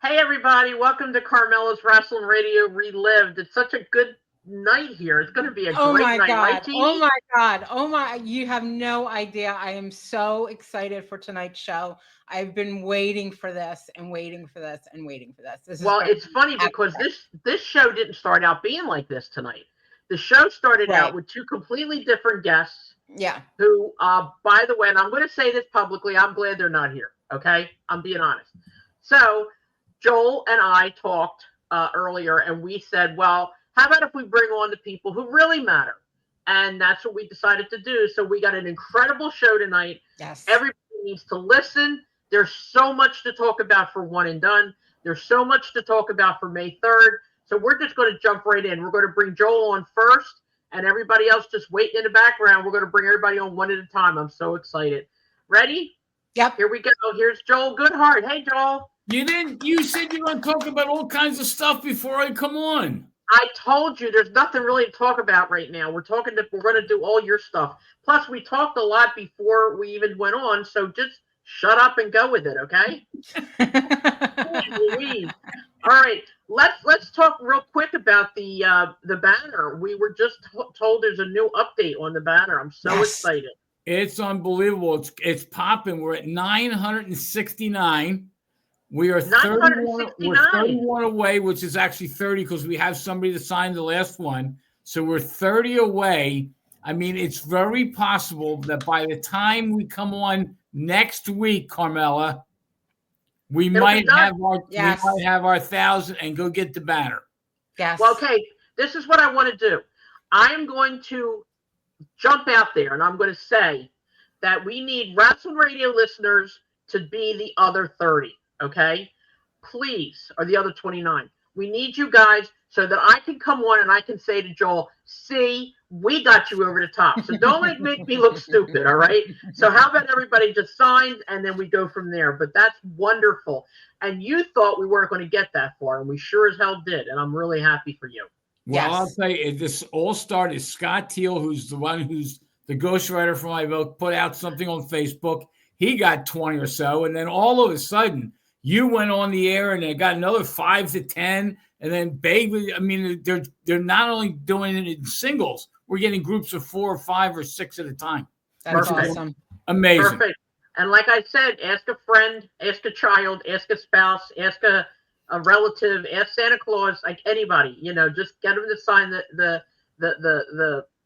Hey everybody, welcome to Carmela's Rasslin Radio Relived. It's such a good night here. It's going to be a Oh great my night, right, God. Oh Jeannie? my God. Oh my, you have no idea. I am so excited for tonight's show. I've been waiting for this and waiting for this and waiting for this. This is Well, going to it's be funny epic. because this show didn't start out being like this tonight. The show started out Right. with two completely different guests Yeah. who, by the way, and I'm going to say this publicly, I'm glad they're not here. Okay, I'm being honest. So Joel and I talked earlier, and we said, well, how about if we bring on the people who really matter? And that's what we decided to do. So we got an incredible show tonight. Yes. Everybody needs to listen. There's so much to talk about for One and Done. There's so much to talk about for May 3rd. So we're just going to jump right in. We're going to bring Joel on first, and everybody else just waiting in the background. We're going to bring everybody on one at a time. I'm so excited. Ready? Yep. Here we go. Here's Joel Goodhart. Hey, Joel. You said you were going to talk about all kinds of stuff before I come on. I told you there's nothing really to talk about right now. We're going to do all your stuff. Plus, we talked a lot before we even went on, so just shut up and go with it, okay? All right, let's talk real quick about the banner. We were just told there's a new update on the banner. I'm so excited. It's unbelievable. It's popping. We're at 969. We are 31 away, which is actually 30 because we have somebody to sign the last one. So we're 30 away. I mean, it's very possible that by the time we come on next week, Carmela, we might have our 1,000 and go get the banner. Yes. Well, okay, this is what I want to do. I'm going to jump out there and I'm going to say that we need Rasslin Radio listeners to be the other 30. Okay, please, or the other 29. We need you guys so that I can come on and I can say to Joel, see, we got you over the top. So don't make me look stupid, all right? So how about everybody just signs and then we go from there? But that's wonderful. And you thought we weren't going to get that far, and we sure as hell did. And I'm really happy for you. Well, I'll tell you, this all started. Scott Teal, who's the one who's the ghostwriter for my book, put out something on Facebook. He got 20 or so. And then all of a sudden, you went on the air and they got another 5 to 10. And then baby, I mean, they're not only doing it in singles, we're getting groups of 4 or 5 or 6 at a time. That's awesome. Amazing. Perfect. And like I said, ask a friend, ask a child, ask a spouse, ask a relative, ask Santa Claus, like anybody, just get them to sign the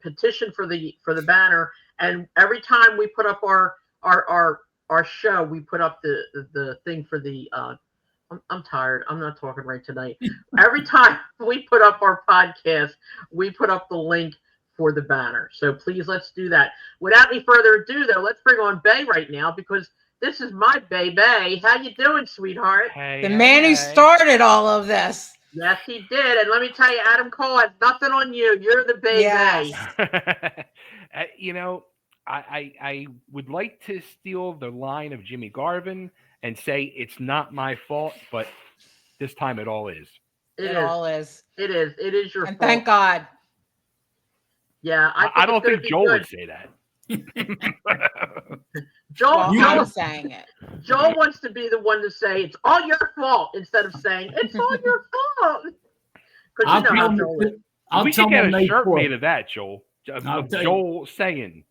petition for the banner. And every time we put up our show, we put up the thing for the I'm tired. I'm not talking right tonight. Every time we put up our podcast, we put up the link for the banner. So please, let's do that. Without any further ado, though, let's bring on Bay right now because this is my Bay. Bay, how you doing, sweetheart? The man who started all of this. Yes, he did. And let me tell you, Adam Cole has nothing on you. You're the Bay. Yes. I would like to steal the line of Jimmy Garvin and say it's not my fault, but this time it all is. It all is. It is your and fault. Thank God. Yeah, I don't think Joel would say that. Joel saying it. Joel wants to be the one to say it's all your fault instead of saying it's all your fault. Because you know how Joel is. We should get a shirt made of that, Joel. Joel saying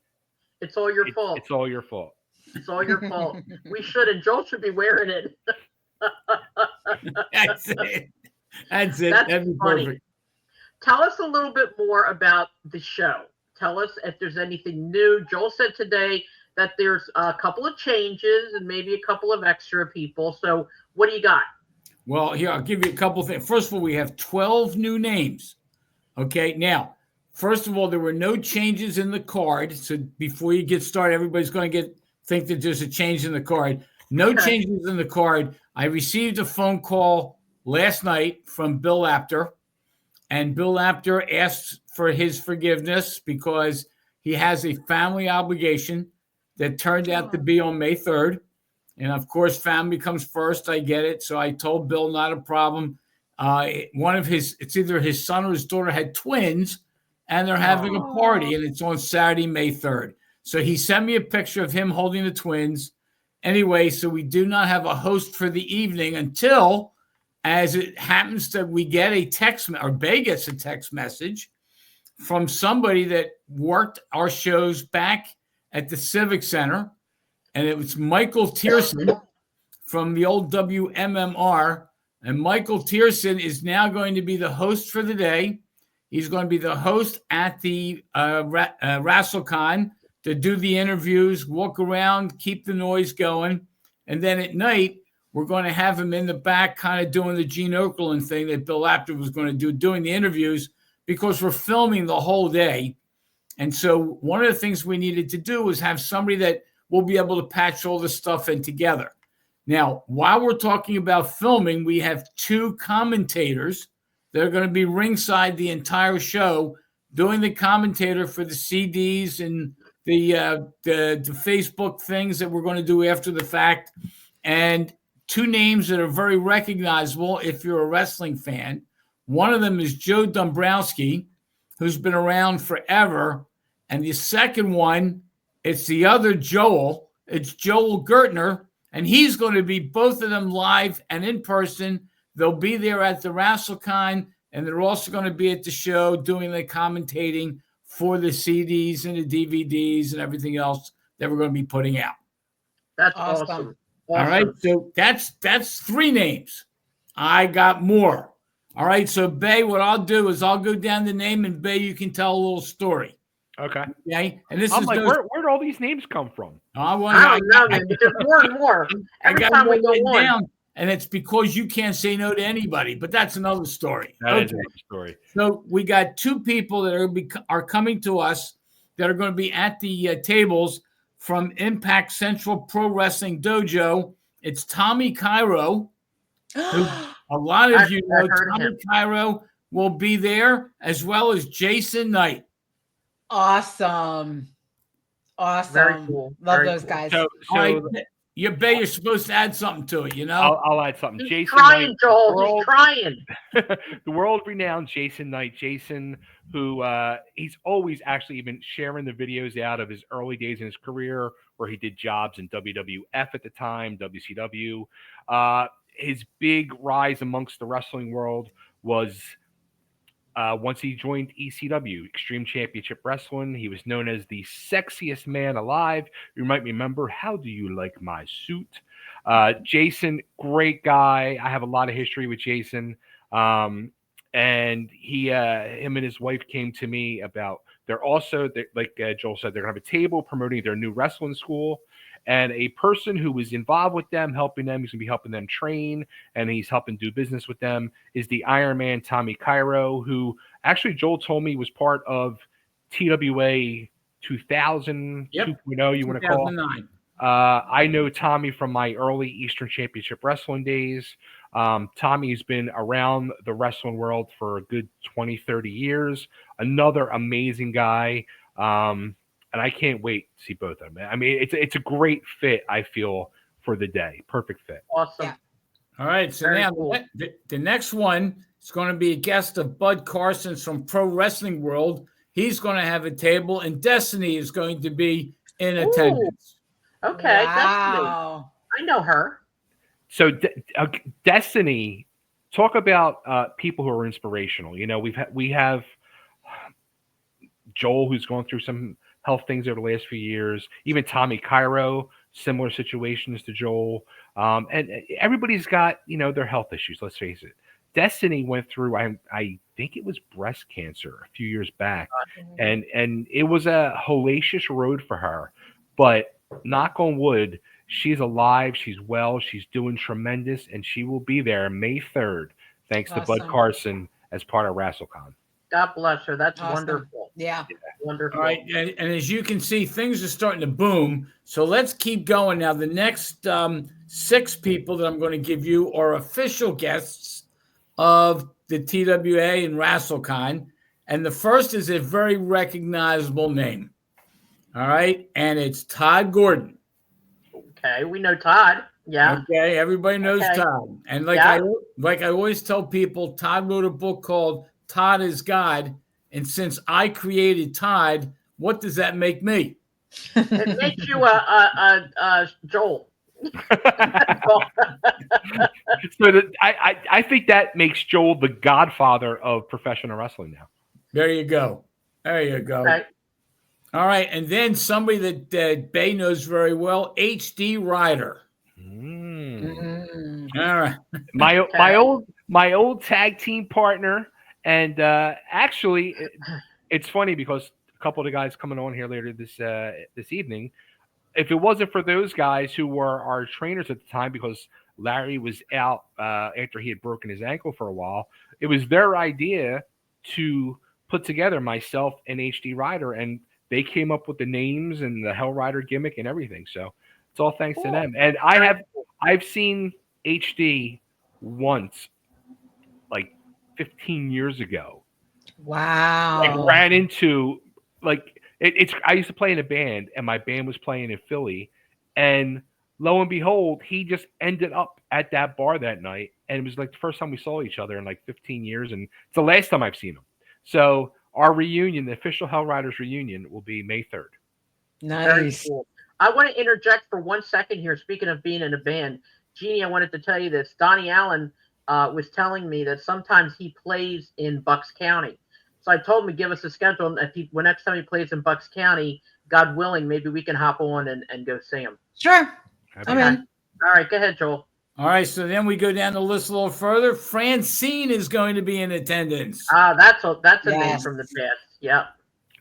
it's all your fault. It's all your fault. It's all your fault. We should, and Joel should be wearing it. That's it. That'd be funny. Perfect. Tell us a little bit more about the show. Tell us if there's anything new. Joel said today that there's a couple of changes and maybe a couple of extra people. So what do you got? Well, here, I'll give you a couple of things. First of all, we have 12 new names. Okay, now, first of all, there were no changes in the card. So before you get started, everybody's going to think that there's a change in the card. No changes in the card. I received a phone call last night from Bill Apter, and Bill Apter asked for his forgiveness because he has a family obligation that turned out to be on May 3rd. And of course, family comes first. I get it. So I told Bill, not a problem. It's either his son or his daughter had twins, and they're having a party, and it's on Saturday, May 3rd. So he sent me a picture of him holding the twins. Anyway, so we do not have a host for the evening until as it happens that we get a text, or Bay gets a text message from somebody that worked our shows back at the Civic Center, and it was Michael Tierson from the old WMMR. And Michael Tierson is now going to be the host for the day. He's going to be the host at the RassleCon to do the interviews, walk around, keep the noise going. And then at night, we're going to have him in the back kind of doing the Gene Okerlund thing that Bill Apter was going to do, doing the interviews, because we're filming the whole day. And so one of the things we needed to do was have somebody that will be able to patch all this stuff in together. Now, while we're talking about filming, we have 2 commentators that are going to be ringside the entire show, doing the commentator for the CDs and the Facebook things that we're going to do after the fact. And 2 names that are very recognizable if you're a wrestling fan. One of them is Joe Dombrowski, who's been around forever. And the second one, it's the other Joel. It's Joel Gertner. And he's going to be both of them live and in person. They'll be there at the WrestleCon, and they're also going to be at the show doing the commentating for the CDs and the DVDs and everything else that we're going to be putting out. That's awesome. All right, so that's 3 names. I got more. All right, so Bay, what I'll do is I'll go down the name, and Bay, you can tell a little story. Okay. Okay. And this I'm is like, where'd all these names come from? I don't know, man. There's more and more. Every time we go on. And it's because you can't say no to anybody, but that's another story. That is another story. So we got 2 people that are coming to us that are going to be at the tables from Impact Central Pro Wrestling Dojo. It's Tommy Cairo, who a lot of you know. Tommy Cairo will be there, as well as Jason Knight. Awesome. Very cool. Love those guys. So You're supposed to add something to it, you know? I'll add something. He's Jason trying, Knight, Joel. He's trying. The world-renowned Jason Knight. Jason, who he's always actually been sharing the videos out of his early days in his career, where he did jobs in WWF at the time, WCW. His big rise amongst the wrestling world was once he joined ECW, Extreme Championship Wrestling. He was known as the sexiest man alive. You might remember, How Do You Like My Suit? Jason, great guy. I have a lot of history with Jason. And him and his wife came to me about, like Joel said, they're going to have a table promoting their new wrestling school. And a person who was involved with them, helping them, he's going to be helping them train, and he's helping do business with them, is the Iron Man, Tommy Cairo, who actually Joel told me was part of TWA 2000, Yep. 2.0, you want to call it. I know Tommy from my early Eastern Championship Wrestling days. Tommy's been around the wrestling world for a good 20, 30 years. Another amazing guy. And I can't wait to see both of them. I mean, it's a great fit, I feel, for the day. Perfect fit. Awesome. Yeah. All right, so Very now cool. the next one is going to be a guest of Bud Carson's from Pro Wrestling World. He's going to have a table, and Destiny is going to be in attendance. Okay. Wow. Destiny. I know her. So Destiny, talk about people who are inspirational. You know, we have Joel, who's going through some health things over the last few years. Even Tommy Cairo, similar situations to Joel. And everybody's got, their health issues, let's face it. Destiny went through, I think it was breast cancer a few years back. And it was a hellacious road for her. But knock on wood, she's alive, she's well, she's doing tremendous, and she will be there May 3rd, thanks to Bud Carson as part of WrestleCon. God bless her. That's Awesome. wonderful. Yeah. Wonderful. All right, and as you can see, things are starting to boom. So let's keep going. Now, the next 6 people that I'm going to give you are official guests of the TWA and WrestleCon. And the first is a very recognizable name. All right, and it's Todd Gordon. Okay, we know Todd. Yeah. Okay, everybody knows Todd. And like I always tell people, Todd wrote a book called Todd is God. And since I created Todd, what does that make me? It makes you Joel. So I think that makes Joel the godfather of professional wrestling now. There you go. There you go. Okay. All right, and then somebody that Bay knows very well, HD Ryder. All right. My old tag team partner, and actually, it's funny because a couple of the guys coming on here later this evening, if it wasn't for those guys who were our trainers at the time, because Larry was out after he had broken his ankle for a while, it was their idea to put together myself and HD Ryder, and they came up with the names and the Hell Rider gimmick and everything. So it's all thanks to them. And I've seen HD once, like 15 years ago. Wow. Like ran into it's I used to play in a band, and my band was playing in Philly, and lo and behold, he just ended up at that bar that night, and it was like the first time we saw each other in like 15 years, and it's the last time I've seen him. So our reunion, the official Hell Riders reunion, will be May 3rd. Very Nice. cool. I want to interject for 1 second here. Speaking of being in a band, Jeannie, I wanted to tell you this. Donnie Allen was telling me that sometimes he plays in Bucks County. So I told him to give us a schedule. And when next time he plays in Bucks County, God willing, maybe we can hop on and go see him. Sure. I'm in. All right, go ahead, Joel. All right, so then we go down the list a little further. Francine is going to be in attendance. That's a name from the past. Yeah.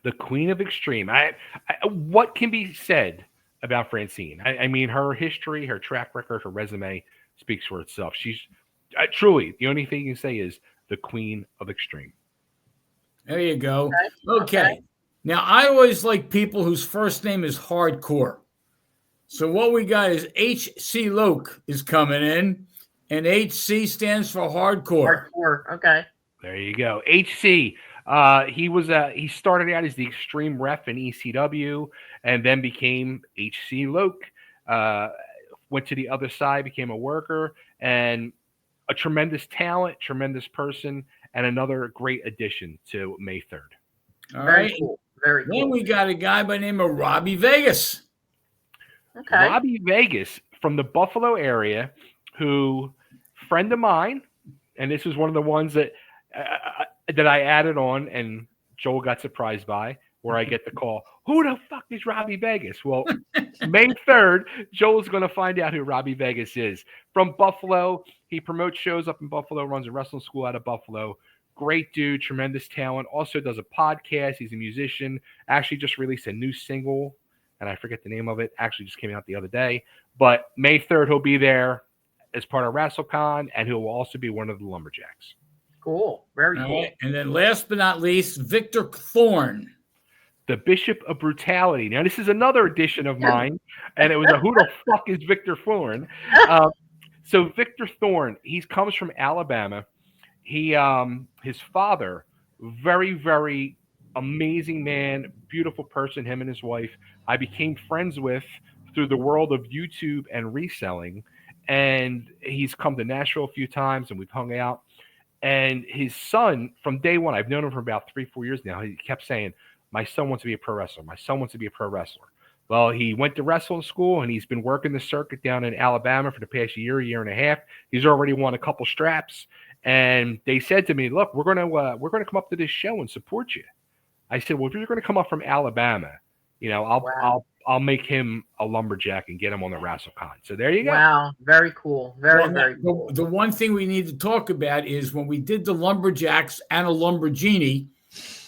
The Queen of Extreme. What can be said about Francine? I mean, her history, her track record, her resume speaks for itself. She's truly, the only thing you can say is the Queen of Extreme. There you go. Okay. Now, I always like people whose first name is Hardcore. So what we got is H.C. Loke is coming in, and H.C. stands for Hardcore. Hardcore. Okay. There you go. H.C. He started out as the Extreme Ref in ECW, and then became H.C. Loke. Went to the other side, became a worker, and a tremendous talent, tremendous person, and another great addition to May 3rd. All right. Cool. Very cool. Then we got a guy by the name of Robbie Vegas. Okay. Robbie Vegas from the Buffalo area, who friend of mine, and this is one of the ones that I added on, and Joel got surprised by, where I get the call, who the fuck is Robbie Vegas? Well, May 3rd, Joel's going to find out who Robbie Vegas is. From Buffalo, he promotes shows up in Buffalo, runs a wrestling school out of Buffalo. Great dude, tremendous talent. Also does a podcast. He's a musician. Actually just released a new single, and I forget the name of it. Actually just came out the other day. But May 3rd, he'll be there as part of WrestleCon, and he'll also be one of the Lumberjacks. Cool. Very cool. Right. And then last but not least, Victor Thorne. The Bishop of Brutality. Now, this is another edition of mine, and it was who the fuck is Victor Thorne? So Victor Thorne, he comes from Alabama. His father, very, very amazing man, beautiful person, him and his wife, I became friends with through the world of YouTube and reselling. And he's come to Nashville a few times, and we've hung out. And his son, from day one, I've known him for about 3-4 years now, he kept saying, my son wants to be a pro wrestler. My son wants to be a pro wrestler. Well, he went to wrestling school, and he's been working the circuit down in Alabama for the past year and a half. He's already won a couple straps. And they said to me, look, we're going to come up to this show and support you. I said, well, if you're going to come up from Alabama, I'll make him a lumberjack and get him on the WrestleCon. So there you go. Wow. Very cool. Very cool. The one thing we need to talk about is when we did the Lumberjacks and a Lumbergenie,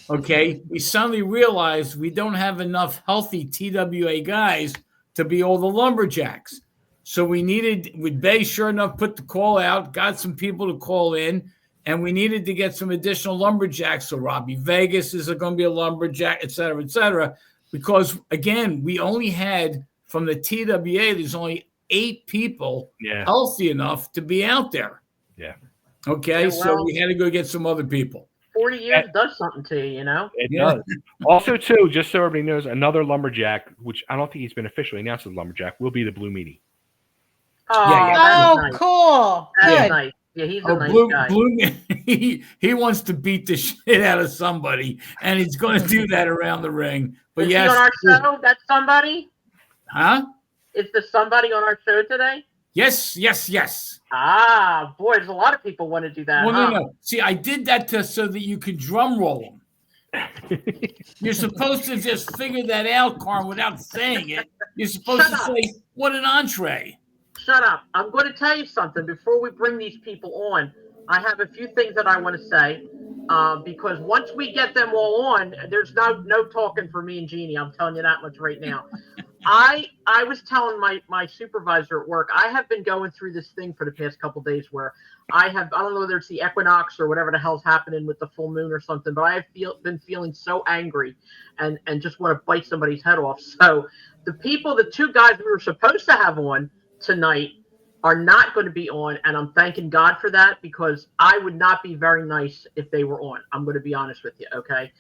okay, we suddenly realized we don't have enough healthy TWA guys to be all the Lumberjacks. So we needed, with Bay, sure enough, put the call out, got some people to call in, and we needed to get some additional Lumberjacks. So Robbie Vegas is going to be a Lumberjack, et cetera, because, again, we only had, from the TWA, there's only 8 people healthy enough to be out there. Yeah. Okay, so we had to go get some other people. 40 years does something to you, you know? It does. Also, too, just so everybody knows, another Lumberjack, which I don't think he's been officially announced as Lumberjack, will be the Blue Meanie. Oh, nice. Cool. That's Good. nice. Yeah, he's a nice guy. He wants to beat the shit out of somebody, and he's going to do that around the ring. But is he on our show? That's somebody? Huh? Is there somebody on our show today? Yes. Ah, boy, there's a lot of people want to do that. Well, no. See, I did that so that you could drum roll them. You're supposed to just figure that out, Carm, without saying it. You're supposed to say, what an entree. Shut up. I'm going to tell you something. Before we bring these people on, I have a few things that I want to say. Because once we get them all on, there's no talking for me and Jeannie. I'm telling you that much right now. I was telling my supervisor at work, I have been going through this thing for the past couple of days where I don't know whether it's the equinox or whatever the hell's happening with the full moon or something, but I have been feeling so angry and just want to bite somebody's head off. So the two guys we were supposed to have on tonight are not going to be on, and I'm thanking God for that, because I would not be very nice if they were on. I'm going to be honest with you, okay?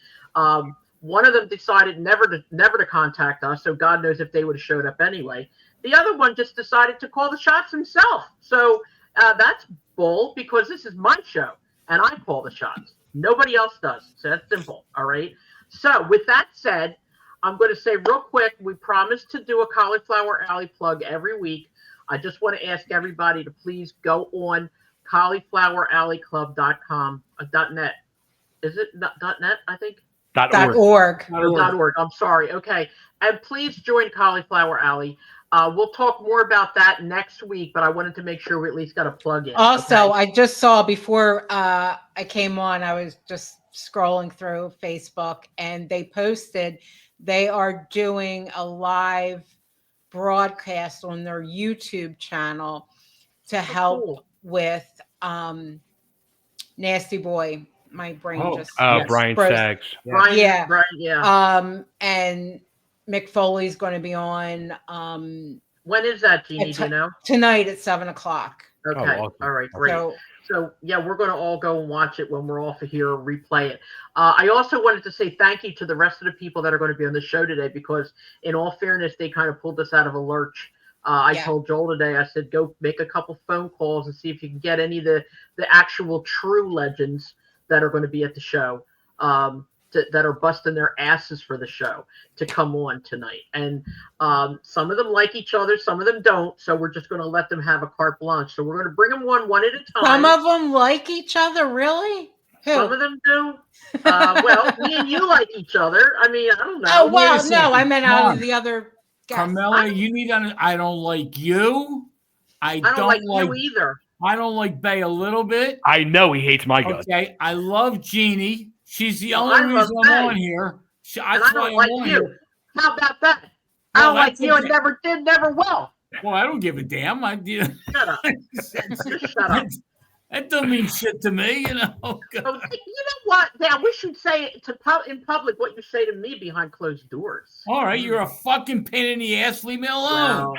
One of them decided never to contact us, so God knows if they would have showed up anyway. The other one just decided to call the shots himself. So that's bull, because this is my show, and I call the shots. Nobody else does. So that's simple, all right? So with that said, I'm going to say real quick, we promised to do a Cauliflower Alley plug every week. I just want to ask everybody to please go on caulifloweralleyclub.com, .net. Is it .net, I think? .org. .org. I'm sorry. Okay. And please join Cauliflower Alley. We'll talk more about that next week, but I wanted to make sure we at least got a plug in. Also, okay? I just saw before I came on, I was just scrolling through Facebook, and they posted they are doing a live broadcast on their YouTube channel to help with Nasty Boy. My brain just Brian Saggs. Yeah. And Mick Foley's going to be on. When is that, Jeannie? Do you know? Tonight at 7:00. Okay. Awesome. All right. Great. So yeah, we're going to all go and watch it when we're off of here, replay it. I also wanted to say thank you to the rest of the people that are going to be on the show today, because in all fairness, they kind of pulled us out of a lurch. I told Joel today, I said, go make a couple phone calls and see if you can get any of the actual true legends that are going to be at the show, that are busting their asses for the show, to come on tonight. And some of them like each other, some of them don't. So we're just going to let them have a carte blanche. So we're going to bring them one at a time. Some of them like each other, really? Who? Some of them do. Well, me and you like each other. I mean, I don't know. Oh, well, no, I meant out of the other guys. Carmela, you need to. I don't like you. I don't like you either. I don't like Bay a little bit. I know he hates my guts. Okay, I love Jeannie. She's the only reason I'm on here. I don't like you. Here. How about that? I don't like you and never did, never will. Well, I don't give a damn. Shut up. Just shut up. That don't mean shit to me, you know. Oh, you know what? Now we should say it in public what you say to me behind closed doors. All right, you're a fucking pain in the ass. Leave me alone.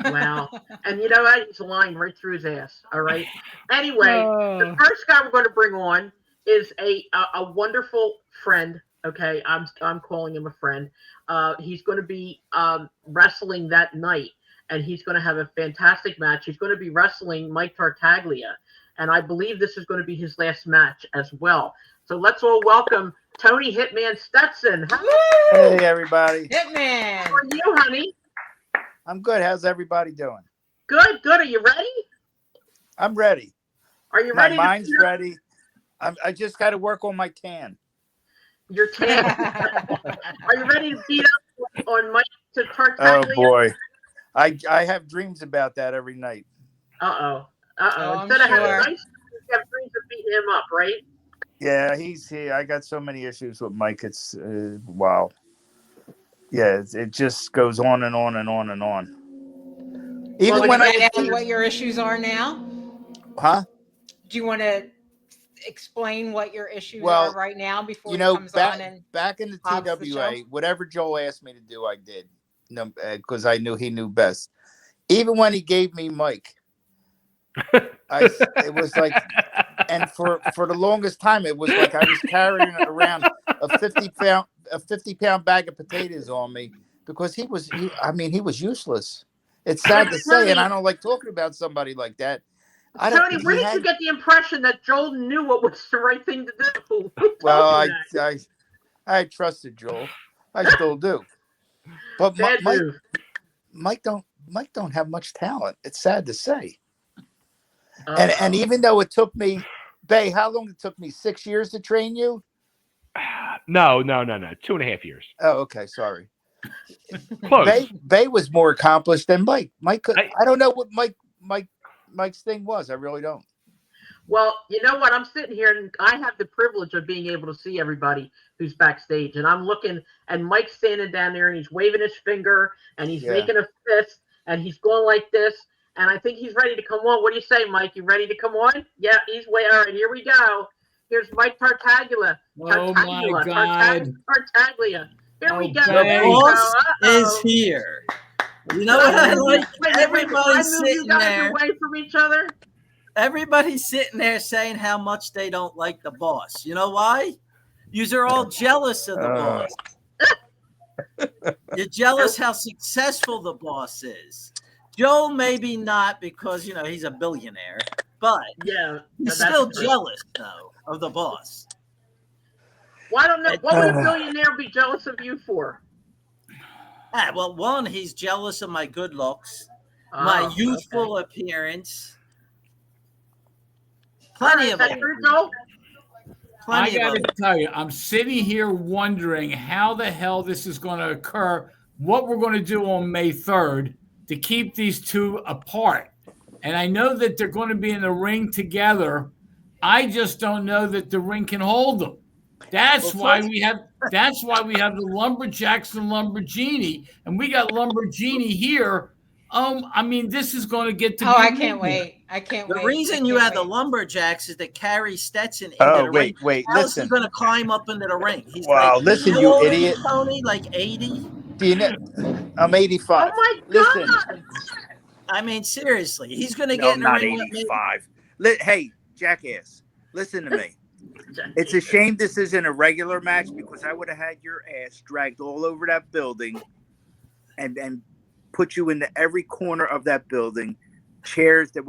Wow. And you know what? He's lying right through his ass. All right. Anyway, the first guy we're going to bring on is a wonderful friend. Okay, I'm calling him a friend. He's going to be wrestling that night, and he's going to have a fantastic match. He's going to be wrestling Mike Tartaglia, and I believe this is going to be his last match as well. So let's all welcome Tony Hitman Stetson. Hey, everybody. Hitman. How are you, honey? I'm good. How's everybody doing? Good. Are you ready? I'm ready. Are you ready? My mind's ready. I just got to work on my tan. Your tan. Are you ready to beat up on Mike Tartaglia? Oh, boy. I have dreams about that every night. Uh-oh. Instead of having nice dreams, you have dreams of beating him up, right? Yeah, he's here. I got so many issues with Mike. It's wow. Yeah, it just goes on and on and on and on. Even when I ask what your issues are now? Huh? Do you want to explain what your issues are right now before he comes on? And back in the TWA, whatever Joel asked me to do, I did. Because I knew he knew best. Even when he gave me Mike, it was like, and for the longest time, it was like I was carrying around a 50-pound bag of potatoes on me, because he was useless. It's sad to say, and I don't like talking about somebody like that. Tony, where did you get the impression that Joel knew what was the right thing to do? Well, I trusted Joel. I still do. But Mike don't have much talent. It's sad to say. And even though it took me, Bay, how long it took me? 6 years to train you? No. 2.5 years. Oh, okay. Sorry. Close. Bay was more accomplished than Mike. Mike could, I don't know what Mike's thing was. I really don't. Well, you know what? I'm sitting here and I have the privilege of being able to see everybody who's backstage. And I'm looking and Mike's standing down there and he's waving his finger and he's making a fist and he's going like this. And I think he's ready to come on. What do you say, Mike? You ready to come on? Yeah, he's way. All right, here we go. Here's Mike Tartaglia. Oh, my God. Tartaglia. Here we go. The There you boss go. is here. You know what I like? Everybody's sitting there. Away from each other. Everybody's sitting there saying how much they don't like the boss. You know why? You're all jealous of the boss. You're jealous how successful the boss is. Joel maybe not because, he's a billionaire, but he's still jealous, though, of the boss. Well, I don't know. What would a billionaire be jealous of you for? Well, one, he's jealous of my good looks, my youthful appearance. Plenty of it. I got to tell you, I'm sitting here wondering how the hell this is going to occur, what we're going to do on May 3rd to keep these two apart. And I know that they're going to be in the ring together. I just don't know that the ring can hold them. That's why we have the Lumberjacks and Lumbergenie, and we got Lumbergenie here. This is going to get to. I can't wait. I can't wait. The reason you have the Lumberjacks is that Carrie Stetson. Wait, listen. He's going to climb up into the ring. He's listen, you idiot. Tony, like 80. Do you know? I'm 85. Oh my God. Listen. Seriously, he's going to get in the ring. Not 85. Hey, jackass, listen to me. It's a shame this isn't a regular match because I would have had your ass dragged all over that building and put you into every corner of that building, chairs that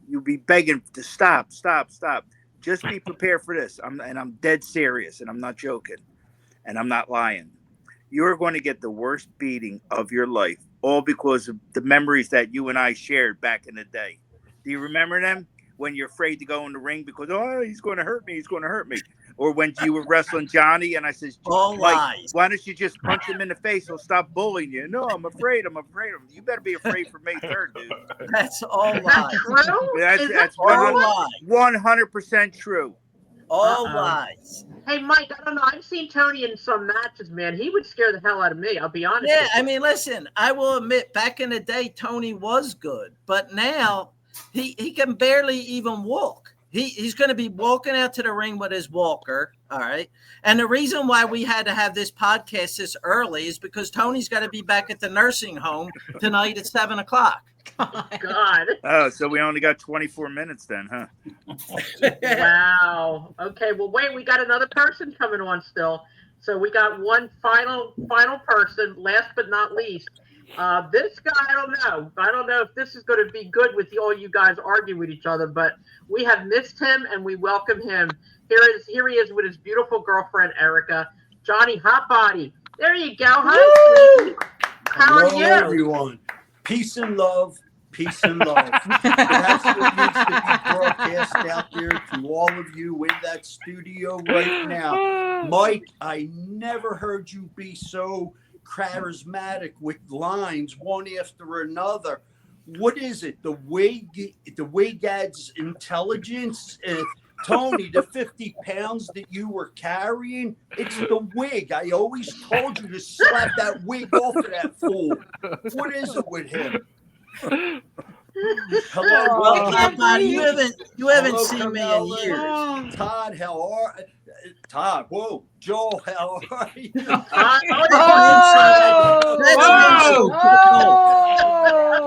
you'd be begging to stop. Just be prepared for this. I'm dead serious, and I'm not joking, and I'm not lying. You're going to get the worst beating of your life, all because of the memories that you and I shared back in the day. Do you remember them? When you're afraid to go in the ring because, he's going to hurt me. Or when you were wrestling Johnny and I said, Mike, why don't you just punch him in the face? He'll stop bullying you. No, I'm afraid of him. You better be afraid for May 3rd, dude. That's all lies. That's true? That's 100% true. All lies. Hey, Mike, I don't know. I've seen Tony in some matches, man. He would scare the hell out of me. I'll be honest. Yeah, listen, I will admit, back in the day, Tony was good. But now he can barely even walk. He's going to be walking out to the ring with his walker. All right. And the reason why we had to have this podcast this early is because Tony's got to be back at the nursing home tonight at 7:00. God. Oh, so we only got 24 minutes then, huh? Wow. Okay. Well, wait, we got another person coming on still. So we got one final person, last but not least. This guy, I don't know. I don't know if this is going to be good with all you guys arguing with each other, but we have missed him and we welcome him. Here he is with his beautiful girlfriend, Erica. Johnny Hotbody. There you go. Hi, sweetie. How are you? Everyone. Peace and love. Peace and love. That's what needs to be broadcast out there to all of you in that studio right now. Mike, I never heard you be so charismatic with lines one after another. What is it? The Wigad's intelligence? Tony, the 50 pounds that you were carrying, it's the wig. I always told you to slap that wig off of that fool. What is it with him? Hello, well, you haven't seen Carmela. me in years. Todd, how are Todd? Whoa, Joel, how are you?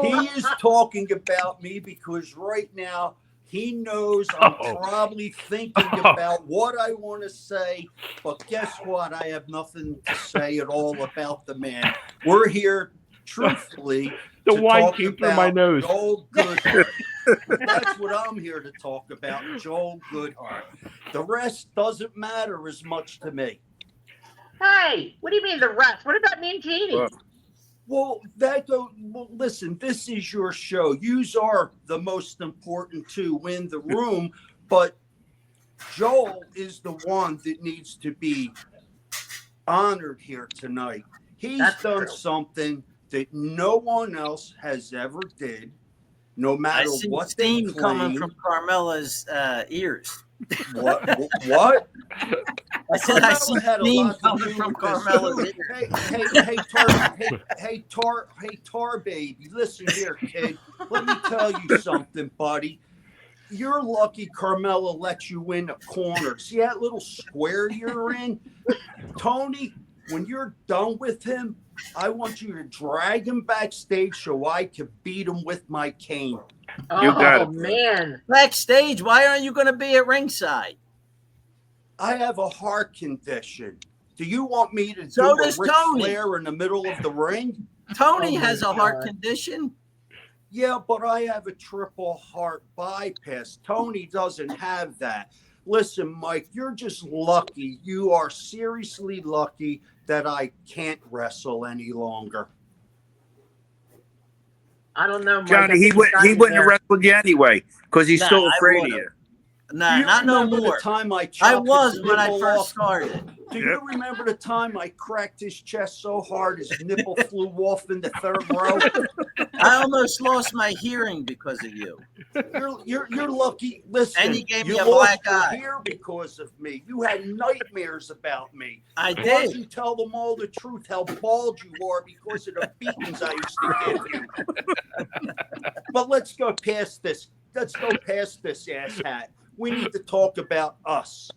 He is talking about me because right now he knows I'm probably thinking about what I want to say, but guess what? I have nothing to say at all about the man. We're here, truthfully. The wine came through my nose. Joel Goodhart. That's what I'm here to talk about, Joel Goodhart. The rest doesn't matter as much to me. Hey, what do you mean the rest? What about me and Jeannie? Well, listen, this is your show. Yous are the most important two in the room, but Joel is the one that needs to be honored here tonight. He's That's done true. something that no one else has ever did, no I matter see what they steam coming claim. from Carmela's ears. What? I said I see Carmela had a steam lot to coming do from with this, Carmela's too. ears. Hey, Tar baby, listen here, kid. Let me tell you something, buddy. You're lucky Carmela let you in a corner. See that little square you're in? Tony, when you're done with him, I want you to drag him backstage so I can beat him with my cane. You got Oh it. man. Backstage, why aren't you going to be at ringside? I have a heart condition. Do you want me to So do a does Ric Tony. Flair in the middle of the ring? Tony Oh my has a heart God. condition. Yeah, but I have a triple heart bypass. Tony doesn't have that. Listen, Mike, you're just lucky. You are seriously lucky that I can't wrestle any longer. I don't know, Mike. Johnny, I he think wouldn't got you have there. wrestled you anyway because he's Nah, still I afraid of would've. you. Nah, Do you not no remember more. the time I I chopped was his when I nipple first off? started. Do you remember the time I cracked his chest so hard his nipple flew off in the third row? I almost lost my hearing because of you. You're lucky. Listen, And you gave me you a lost black your eye. hair because of me. You had nightmares about me. I Why did. don't you tell them all the truth, how bald you are because of the beatings I used to give you? But let's go past this. Let's go past this asshat. We need to talk about us.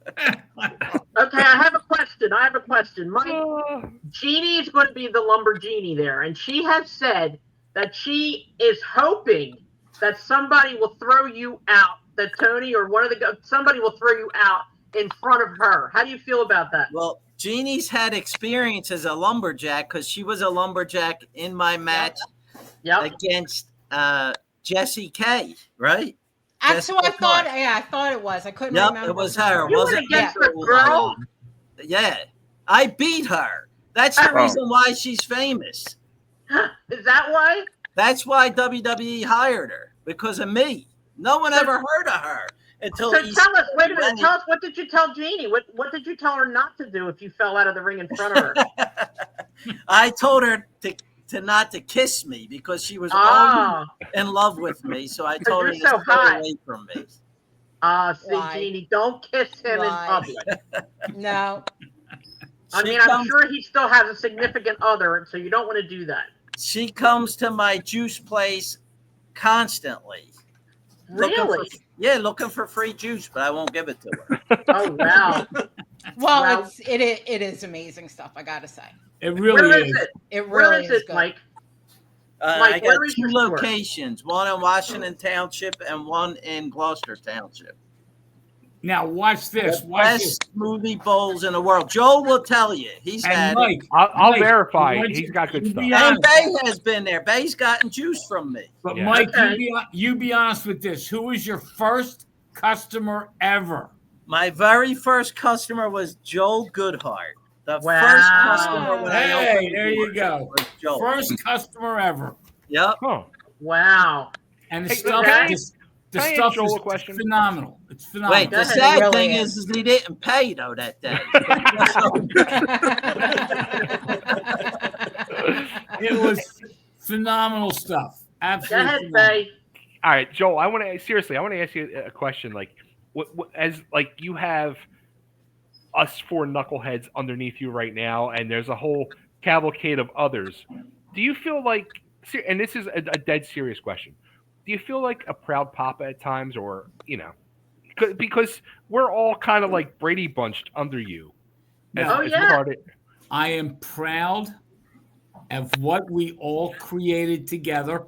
Okay, I have a question. Mike, Jeannie is going to be the Lumbergenie there, and she has said that she is hoping that somebody will throw you out, that Tony or somebody will throw you out in front of her. How do you feel about that? Well, Jeannie's had experience as a lumberjack because she was a lumberjack in my match Yep. against Jessie K, right? That's what I Jessica thought. Clark. Yeah, I thought it was. I couldn't Yep, remember. it was her. You Was went it against the Rachel? girl? Yeah, I beat her. That's the Oh. reason why she's famous. Is that why? That's why WWE hired her, because of me. No one ever heard of her until So he tell us, wait a minute, Lenny- tell us, what did you tell Jeannie? What did you tell her not to do if you fell out of the ring in front of her? I told her to not to kiss me because she was Ah, in love with me. So I told her you're to so stay hot. away from me. see, Why? Jeannie, don't kiss him in Why? public. No. I She mean, I'm comes- sure he still has a significant other, so you don't want to do that. She comes to my juice place constantly. Really? Looking for free juice, but I won't give it to her. Oh, wow. Well, Well- it is amazing stuff. I gotta say, It really Where is is. it? it Where really is it, good. Mike? I Mike, got where is two your store? locations, one in Washington Township and one in Gloucester Township. Now watch this. The Watch this. best smoothie bowls in the world. Joe will tell you. He's And had Mike, it. I'll Mike, verify. you want He's to- got good you stuff. be And honest. Bay has been there. Bay's gotten juice from me. But Yeah. Mike, Okay. you be honest with this. Who was your first customer ever? My very first customer was Joel Goodhart. The Wow. first customer when I Hey, opened there you go. was Joel. First customer ever. Yep. Huh. Wow. And the Hey, stuff, okay. the Can I ask stuff Joel is a question? phenomenal. It's phenomenal. Wait, Go the ahead. sad It really thing is. is he didn't pay though that day. It was phenomenal stuff. Go Absolutely. ahead, phenomenal. Faye. All right, Joel. I want to ask you a question. Like, what as like you have us four knuckleheads underneath you right now, and there's a whole cavalcade of others. Do you feel like, and this is a dead serious question, do you feel like a proud papa at times, or because we're all kind of like Brady bunched under you? Oh, yeah. I am proud of what we all created together.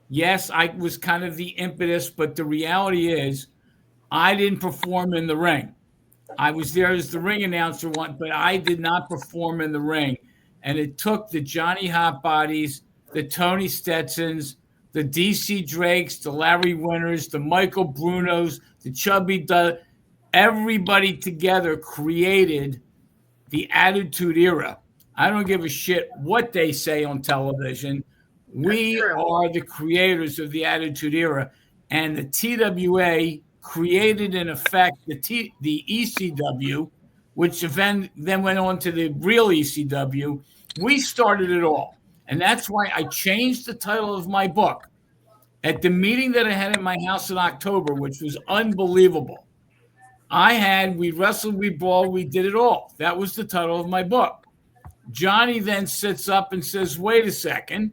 Yes, I was kind of the impetus, but the reality is I didn't perform in the ring. I was there as the ring announcer but I did not perform in the ring. And it took the Johnny Hot Bodies, the Tony Stetsons, the DC Drakes, the Larry Winners, the Michael Brunos, the Chubby everybody together created the Attitude Era. I don't give a shit what they say on television. We are the creators of the Attitude Era, and the TWA created, in effect, the ECW, which then went on to the real ECW. We started it all, and that's why I changed the title of my book. At the meeting that I had at my house in October, which was unbelievable, we wrestled, we brawled, we did it all. That was the title of my book. Johnny then sits up and says, wait a second.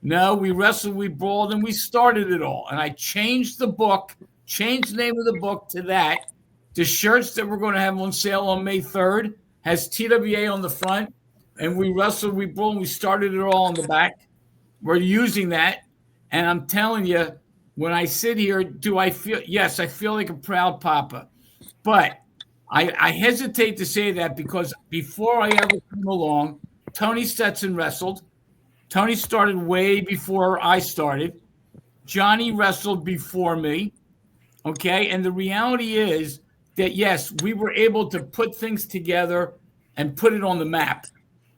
No, we wrestled, we brawled, and we started it all. And I changed the book, changed the name of the book to that. The shirts that we're going to have on sale on May 3rd has TWA on the front, and we wrestled, we brawled, and we started it all on the back. We're using that. And I'm telling you, when I sit here, yes, I feel like a proud papa. But I hesitate to say that because before I ever came along, Tony Stetson wrestled. Tony started way before I started. Johnny wrestled before me. Okay. And the reality is that, yes, we were able to put things together and put it on the map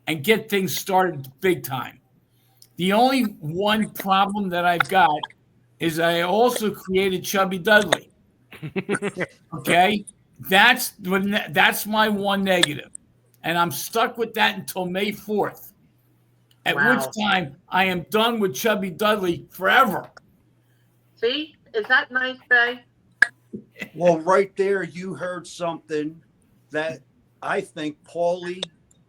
and get things started big time. The only one problem that I've got is I also created Chubby Dudley. Okay? That's my one negative. And I'm stuck with that until May 4th. At which time I am done with Chubby Dudley forever. See? Is that nice, Bay? Well, right there, you heard something that I think Paulie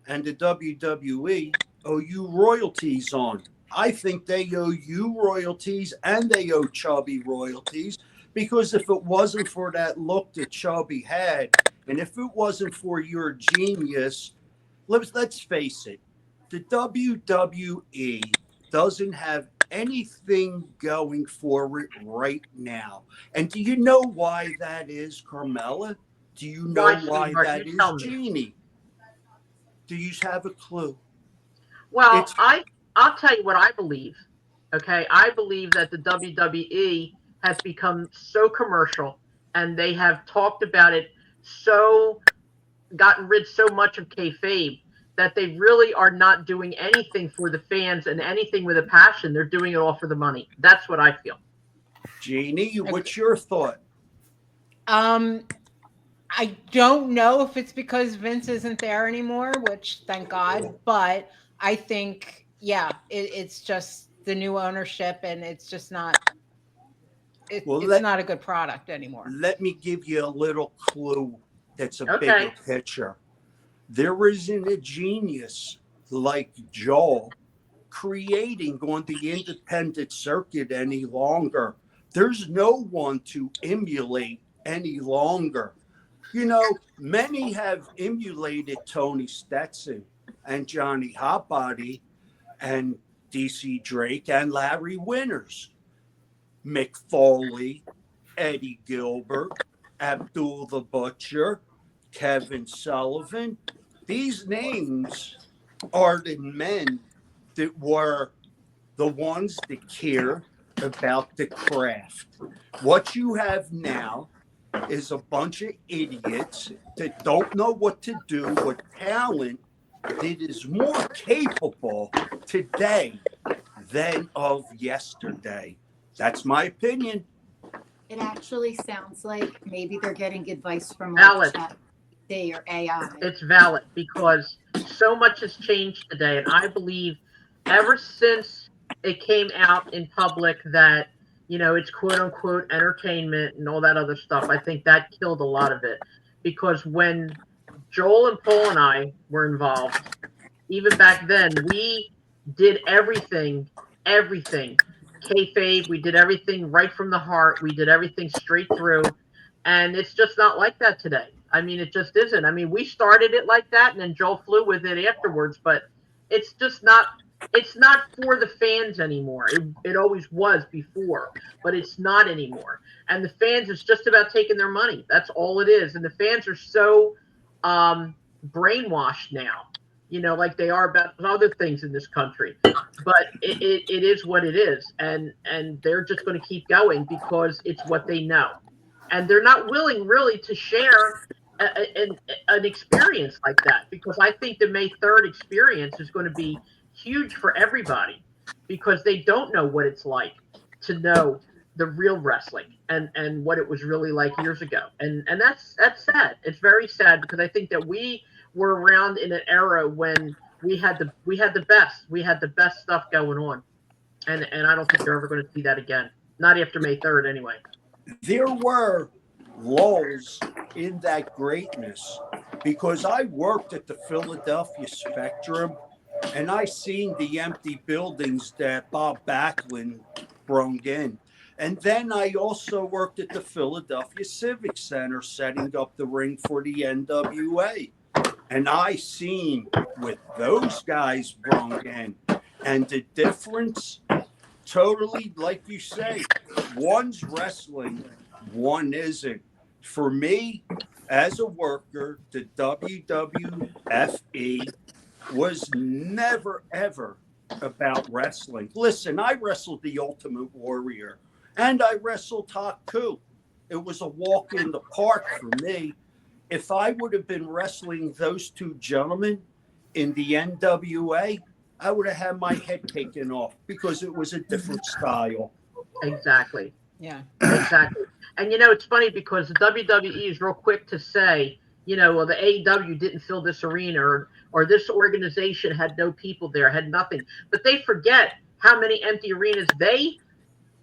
and the WWE owe you royalties on. I think they owe you royalties and they owe Chubby royalties, because if it wasn't for that look that Chubby had, and if it wasn't for your genius, let's face it, the WWE doesn't have anything going for it right now. And do you know why that is, Carmela? Do you know why that is, Jeannie? Do you have a clue? Well, I'll tell you what I believe. Okay, I believe that the WWE has become so commercial, and they have talked about it gotten rid so much of kayfabe, that they really are not doing anything for the fans and anything with a passion. They're doing it all for the money. That's what I feel. Jeannie, what's your thought? I don't know if it's because Vince isn't there anymore, which thank God, but I think, yeah, it's just the new ownership, and it's just not, it's not a good product anymore. Let me give you a little clue that's a bigger picture. There isn't a genius like Joel creating on the independent circuit any longer. There's no one to emulate any longer. You know, many have emulated Tony Stetson and Johnny Hotbody and DC Drake and Larry Winters, Mick Foley, Eddie Gilbert, Abdul the Butcher, Kevin Sullivan. These names are the men that were the ones that care about the craft. What you have now is a bunch of idiots that don't know what to do with talent that is more capable today than of yesterday. That's my opinion. It actually sounds like maybe they're getting advice from ChatGPT or AI. It's valid, because so much has changed today, and I believe ever since it came out in public that, you know, it's quote unquote entertainment and all that other stuff, I think that killed a lot of it. Because when Joel and Paul and I were involved, even back then, we did everything kayfabe. We did everything right from the heart. We did everything straight through, and it's just not like that today. I mean, it just isn't. I mean, we started it like that, and then Joel flew with it afterwards. But it's just not. It's not for the fans anymore. It always was before, but it's not anymore. And the fans, it's just about taking their money. That's all it is. And the fans are so brainwashed now, you know, like they are about other things in this country. But it is what it is. And they're just going to keep going because it's what they know. And they're not willing really to share an experience like that, because I think the May 3rd experience is going to be huge for everybody, because they don't know what it's like to know the real wrestling and what it was really like years ago. And that's sad. It's very sad, because I think that we were around in an era when we had the best stuff going on. And I don't think you're ever going to see that again. Not after May 3rd anyway. There were lulls in that greatness, because I worked at the Philadelphia Spectrum and I seen the empty buildings that Bob Backlund brought in. And then I also worked at the Philadelphia Civic Center setting up the ring for the NWA. And I seen with those guys brought in, and the difference, totally like you say, one's wrestling, one isn't. For me, as a worker, the WWFE was never, ever about wrestling. Listen, I wrestled the Ultimate Warrior and I wrestled Haku. It was a walk in the park for me. If I would have been wrestling those two gentlemen in the NWA, I would have had my head taken off, because it was a different style. Exactly. Yeah. Exactly. And it's funny, because the WWE is real quick to say, well, the AEW didn't fill this arena, or this organization had no people there, had nothing. But they forget how many empty arenas they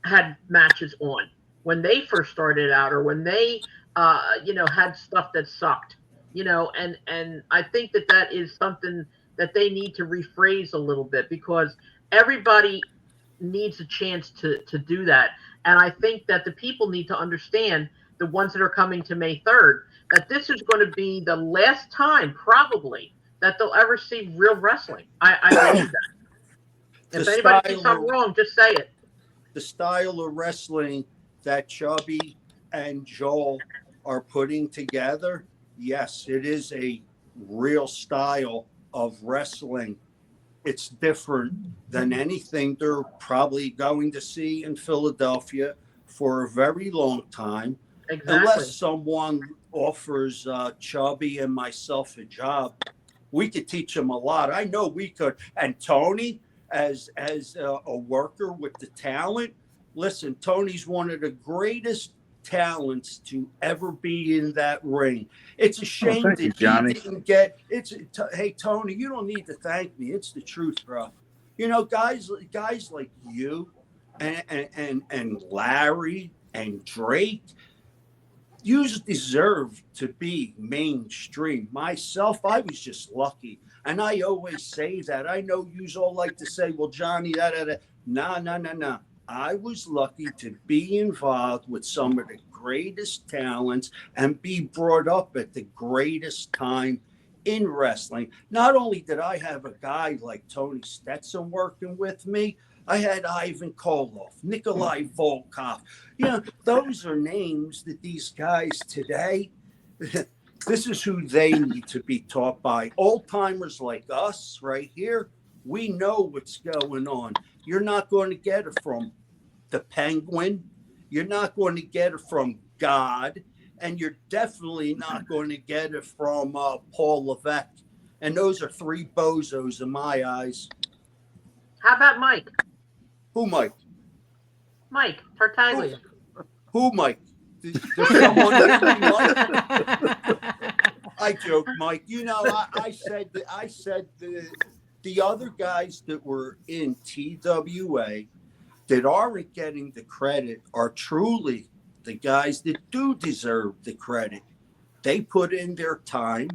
had matches on when they first started out, or when they, had stuff that sucked, and I think that is something that they need to rephrase a little bit, because everybody needs a chance to do that. And I think that the people need to understand, the ones that are coming to May 3rd, that this is going to be the last time probably that they'll ever see real wrestling. I believe that. If anybody thinks I'm wrong, just say it. The style of wrestling that Chubby and Joel are putting together, yes, it is a real style of wrestling. It's different than anything they're probably going to see in Philadelphia for a very long time. Exactly. Unless someone offers Chubby and myself a job, we could teach them a lot. I know we could. And Tony, as a worker with the talent, listen, Tony's one of the greatest talents to ever be in that ring. It's a shame that he didn't get. Hey Tony, you don't need to thank me. It's the truth, bro. Guys like you and Larry and Drake, you deserve to be mainstream. Myself, I was just lucky, and I always say that. I know you all like to say, "Well, Johnny, No. I was lucky to be involved with some of the greatest talents and be brought up at the greatest time in wrestling. Not only did I have a guy like Tony Stetson working with me, I had Ivan Koloff, Nikolai Volkov. Those are names that these guys today, this is who they need to be taught by. Old timers like us right here, we know what's going on. You're not going to get it from the Penguin. You're not going to get it from God. And you're definitely not going to get it from Paul Levesque. And those are three bozos in my eyes. How about Mike? Who Mike? Mike Tartaglia. Who Mike? There's someone named Mike. I joke, Mike. I said the other guys that were in TWA that aren't getting the credit are truly the guys that do deserve the credit. They put in their time.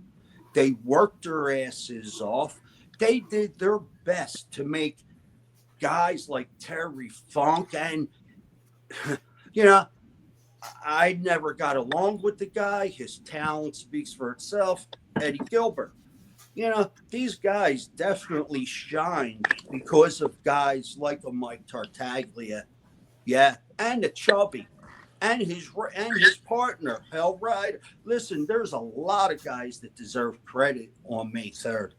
They worked their asses off. They did their best to make guys like Terry Funk, and I never got along with the guy. His talent speaks for itself. Eddie Gilbert. These guys definitely shine because of guys like a Mike Tartaglia, and the Chubby, and his partner, Hell Rider. Listen, there's a lot of guys that deserve credit on May 3rd.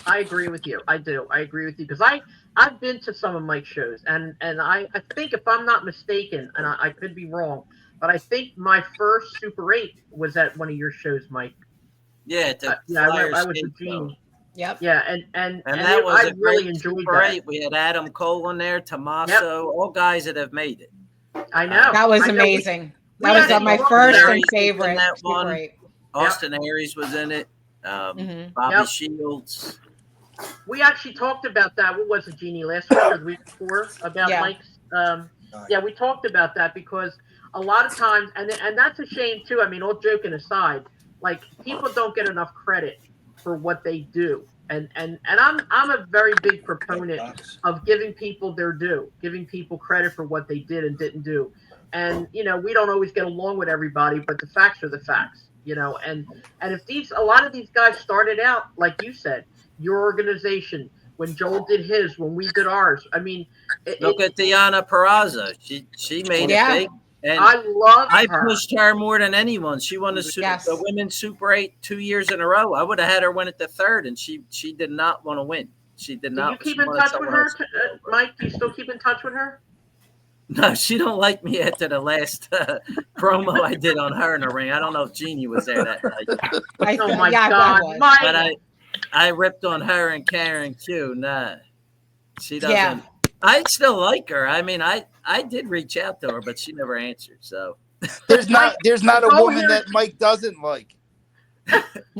I agree with you. I do. I agree with you, because I've been to some of Mike's shows, and I think, if I'm not mistaken, and I could be wrong, But I think my first Super 8 was at one of your shows, Mike. Yeah, the Yeah, Flyer I was Skate with Jeannie. Yep. Yeah, and that was I a really great enjoyed Super that. 8. We had Adam Cole in there, Tommaso, all guys that have made it. I know. That was I know. amazing. we That was had my Austin first and Aries was in favorite that Super one. 8. Austin Aries was in it. Mhm. Bobby Yep. Shields. We actually talked about that. What was it, Jeannie? Last week or the week before about Yeah. Mike's. Yeah, we talked about that because a lot of times, and that's a shame too. I mean, all joking aside, like people don't get enough credit for what they do, and I'm a very big proponent of giving people their due, giving people credit for what they did and didn't do. And we don't always get along with everybody, but the facts are the facts. And if a lot of these guys started out like you said, your organization, when Joel did his, when we did ours. I mean, Look at Diana Perazzo. She made it big. And I her. Pushed her more than anyone. She won the Women's Super 8 2 years in a row. I would have had her win at the third, and she did not want to win. She did not. Do you keep in touch with her, Mike? Do you still keep in touch with her? No, she don't like me after the last promo I did on her in the ring. I don't know if Jeannie was there that night. Oh my God, Mike! But I ripped on her and Karen Q. Nah, she doesn't. Yeah. I still like her. I mean, I did reach out to her, but she never answered. So there's not a woman that Mike doesn't like.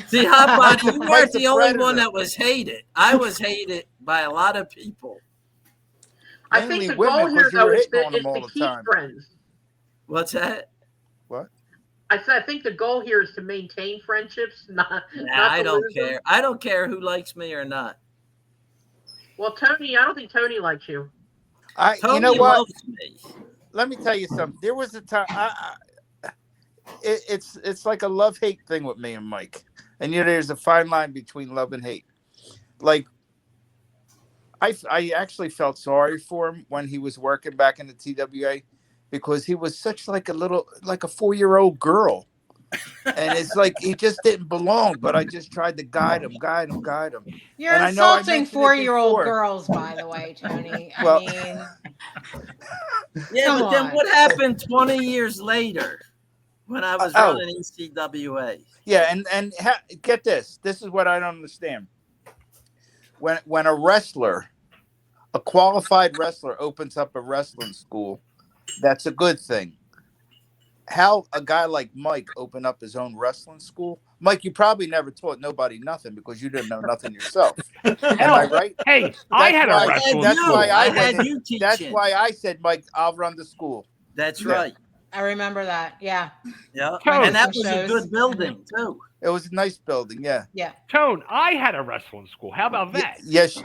See, Hot Body, you weren't the only one that was hated. I was hated by a lot of people. I think the goal here, though, is to keep friends. What's that? What? I think the goal here is to maintain friendships, not I don't care. I don't care who likes me or not. Well, Tony, I don't think Tony likes you. You know what? Let me tell you something. There was a time. It's like a love-hate thing with me and Mike, and there's a fine line between love and hate. Like, I actually felt sorry for him when he was working back in the TWA, because he was such like a 4-year-old girl, and it's like he just didn't belong. But I just tried to guide him. You're insulting 4-year-old girls, by the way, Tony. Well, but then what happened 20 years later when I was running ECWA? Yeah, and get this. This is what I don't understand. When a qualified wrestler opens up a wrestling school, that's a good thing. How a guy like Mike opened up his own wrestling school? Mike, you probably never taught nobody nothing because you didn't know nothing yourself. Am I right? Hey, I had a wrestling school. That's why I said, Mike, I'll run the school. That's right. I remember that. Yeah. Yeah. And that was a good building too. It was a nice building. Yeah. Yeah. Tone, I had a wrestling school. How about that? Yes.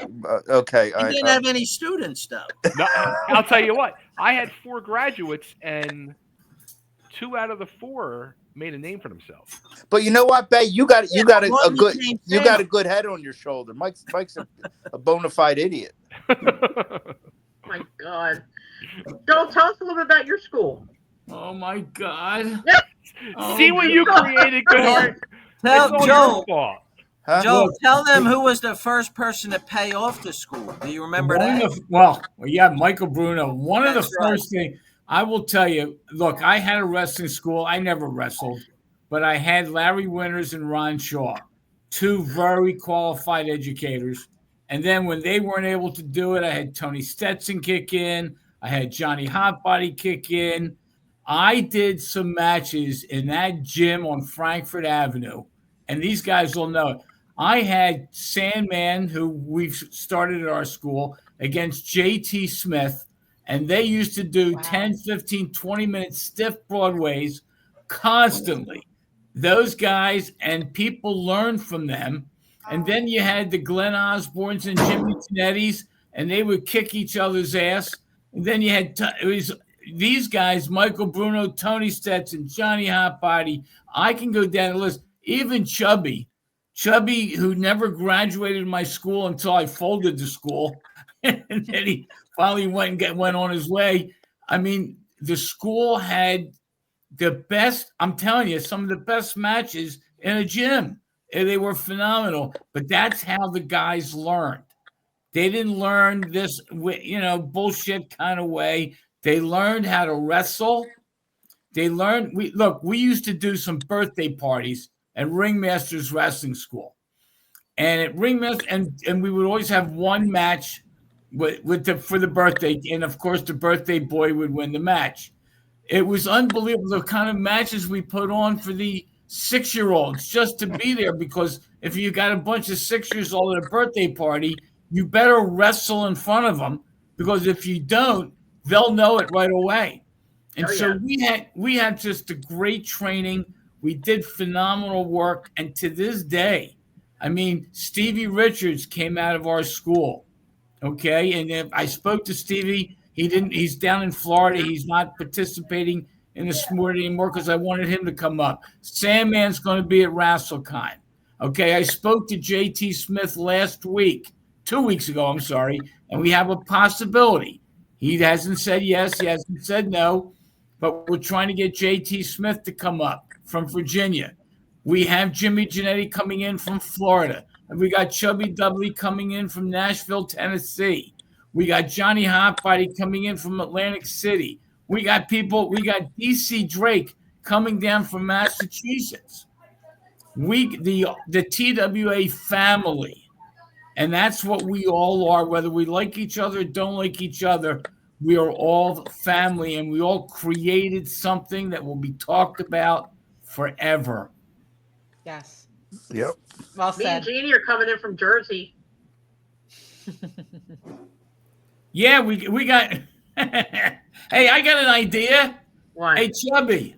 Okay. You didn't have any students though. No, I'll tell you what. I had 4 graduates, and 2 out of the 4 made a name for themselves. But you know what, Bay? You got a good head on your shoulder. Mike's a bona fide idiot. My God. Joel, tell us a little bit about your school. Oh my God. See what you created, Goodhart? Joel, tell them who was the first person to pay off the school. Do you remember that? Michael Bruno. One of the first things I will tell you, look, I had a wrestling school. I never wrestled, but I had Larry Winters and Ron Shaw, 2 very qualified educators. And then when they weren't able to do it, I had Tony Stetson kick in. I had Johnny Hotbody kick in. I did some matches in that gym on Frankfurt Avenue, and these guys will know it. I had Sandman, who we've started at our school, against JT Smith, and they used to do 10, 15, 20-minute stiff Broadways constantly. Those guys and people learned from them. And then you had the Glenn Osbornes and Jimmy Tinettis, and they would kick each other's ass. And then you had these guys, Michael Bruno, Tony Stetson, Johnny Hotbody. I can go down the list. Even Chubby, who never graduated my school until I folded the school. And then he finally went on his way. I mean, the school had the best, I'm telling you, some of the best matches in a gym. And they were phenomenal. But that's how the guys learned. They didn't learn this, bullshit kind of way. They learned how to wrestle. They learn. We used to do some birthday parties at Ringmasters Wrestling School, and at Ringmaster, and we would always have one match for the birthday, and of course the birthday boy would win the match. It was unbelievable the kind of matches we put on for the 6-year-olds just to be there, because if you got a bunch of 6-year-olds at a birthday party, you better wrestle in front of them, because if you don't, they'll know it right away. And we had just a great training. We did phenomenal work, and to this day, I mean, Stevie Richards came out of our school. Okay, and if I spoke to Stevie, he's down in Florida. He's not participating in the sport anymore because I wanted him to come up. Sandman's going to be at WrestleCon. Okay, I spoke to JT Smith 2 weeks ago, I'm sorry, and we have a possibility. He hasn't said yes, he hasn't said no, but we're trying to get JT Smith to come up from Virginia. We have Jimmy Janetti coming in from Florida. And we got Chubby Dudley coming in from Nashville, Tennessee. We got Johnny Hotbody coming in from Atlantic City. We got DC Drake coming down from Massachusetts. The TWA family, and that's what we all are, whether we like each other or don't like each other, we are all family, and we all created something that will be talked about forever. Yes. Yep. Well Me and said. Jeannie are coming in from Jersey. Yeah, we got. Hey, I got an idea. What? Hey, Chubby,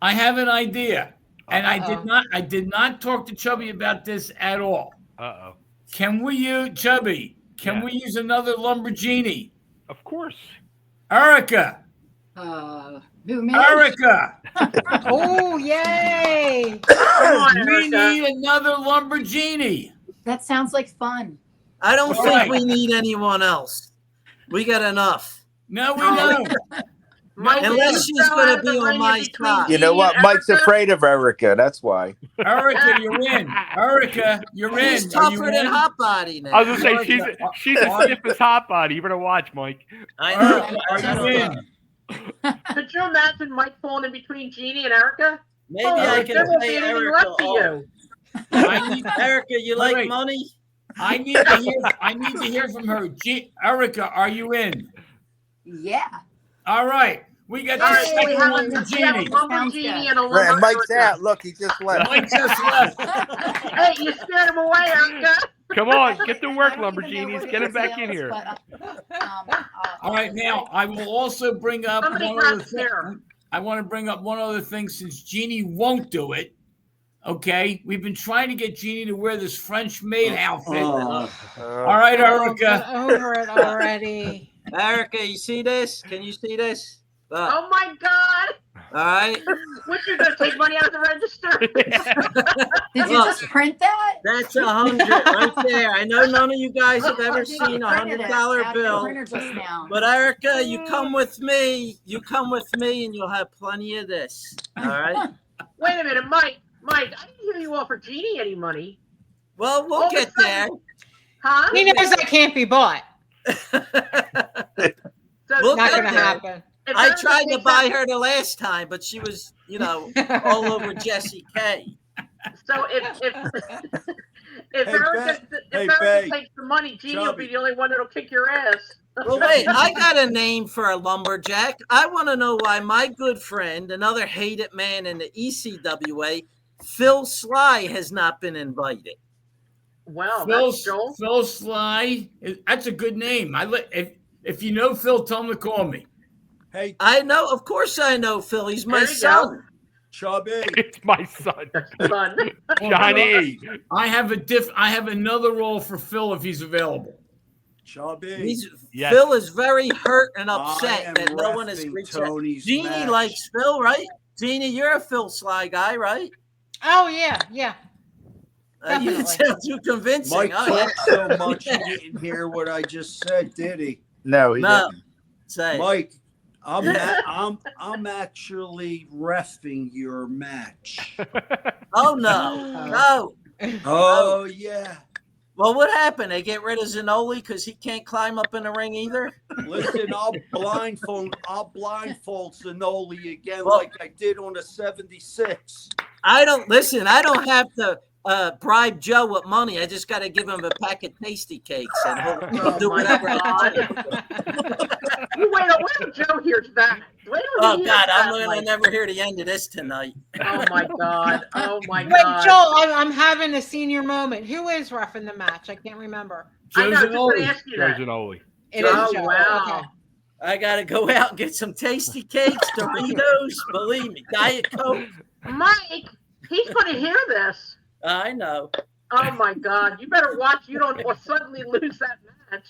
I have an idea, and I did not talk to Chubby about this at all. Uh-oh. Can we use Chubby? Can we use another Lumbergenie? Of course. Erica. Who, me? Erica. Oh, yay! Come on, We Erica. need another Lumbergenie. That sounds like fun. I don't All think right. we need anyone else. We got enough. No, we don't. Mike, Unless you she's fell gonna out of the be on ring my between side. You know Jeannie what? and Mike's Erica. afraid of Erica. That's why. Erica, you're in. Erica, you're in. He's Are you tougher than in? Hot Body now. I was gonna say she's as stiff as hot body. You better watch, Mike. I know. Erica, I are don't you know. in? Could you imagine Mike falling in between Jeannie and Erica? Maybe I there can won't be pay anything Erica left for off. you. I need, Erica, you Wait, like wait. money? I need to hear from her. Erica, are you in? Yeah. All right. We got All the right, so we second have one a for Jeannie. Lumbergenie and a Right, lumber. Mike's out. Look, he just left. Mike just left. Hey, you scared him away, Erica. Come on, get to work, I don't even know Lumbergenies. what Get him it back in entails, here. but, All right, now I will also bring up Somebody one grab other the chair. thing. I want to bring up one other thing since Jeannie won't do it. Okay, we've been trying to get Jeannie to wear this French maid outfit. All right, Oh, Erica. get over it already. Erica, you see this? Can you see this? Look, Oh my God! all right. What, you're gonna take money out of the register? Did you just print that? That's 100 right there. I know none of you guys have ever You seen a printed it $100 out of your bill. printer just now. But Erica, you come with me. You come with me, and you'll have plenty of this. All right. Wait a minute, Mike. Mike, I didn't hear you offer Jeannie any money. Well, we'll All of a get there. sudden- Huh? He knows that can't be bought. So We'll Not get going to there. happen. if I Erica tried to takes buy that- her the last time, but she was, all over Jessie K. So if Hey, Erica Faye. takes the money, Jeannie will be Chubby. the only one that'll kick your ass. Well, wait, I got a name for a lumberjack. I want to know why my good friend, another hated man in the ECWA, Phil Sly, has not been invited. Well, Phil, that's Joel. Phil Sly. That's a good name. If you know Phil, tell him to call me. Hey, I know, of course I know Phil. He's my There you son. Chubby. It's my son, Son. Johnny. I have another role for Phil if he's available. Chubby. Yes. Phil is very hurt and I upset am that no one has reffing reached out. Tony's Jeannie match. likes Phil, right? Jeannie, you're a Phil Sly guy, right? Oh, yeah, yeah. You didn't Definitely. sound too convincing. Mike Oh, yeah. talked so much he didn't hear what I just said, did he? No, he No. didn't. Say. Mike, I'm actually reffing your match. Oh, no. No. Oh yeah. Well, what happened? They get rid of Zanoli because he can't climb up in the ring either? Listen, I'll blindfold Zanoli again Well- like I did on the 76. I don't have to bribe Joe with money. I just got to give him a pack of tasty cakes and he'll Oh do my whatever I God. You wait till Joe hears that. Wait till Oh he hears God, I'm that, gonna Mike. never hear the end of this tonight. Oh my God. Oh my Wait, God. Joel, I'm having a senior moment. Who is roughing the match? I can't remember. I know, I was just Joe going to ask you Joe that. Zanoli. It is Oh, Joe. wow. Okay. I gotta go out and get some tasty cakes, Doritos. Believe me, Diet Coke. Mike, he's going to hear this. I know. Oh my God. You better watch you don't suddenly lose that match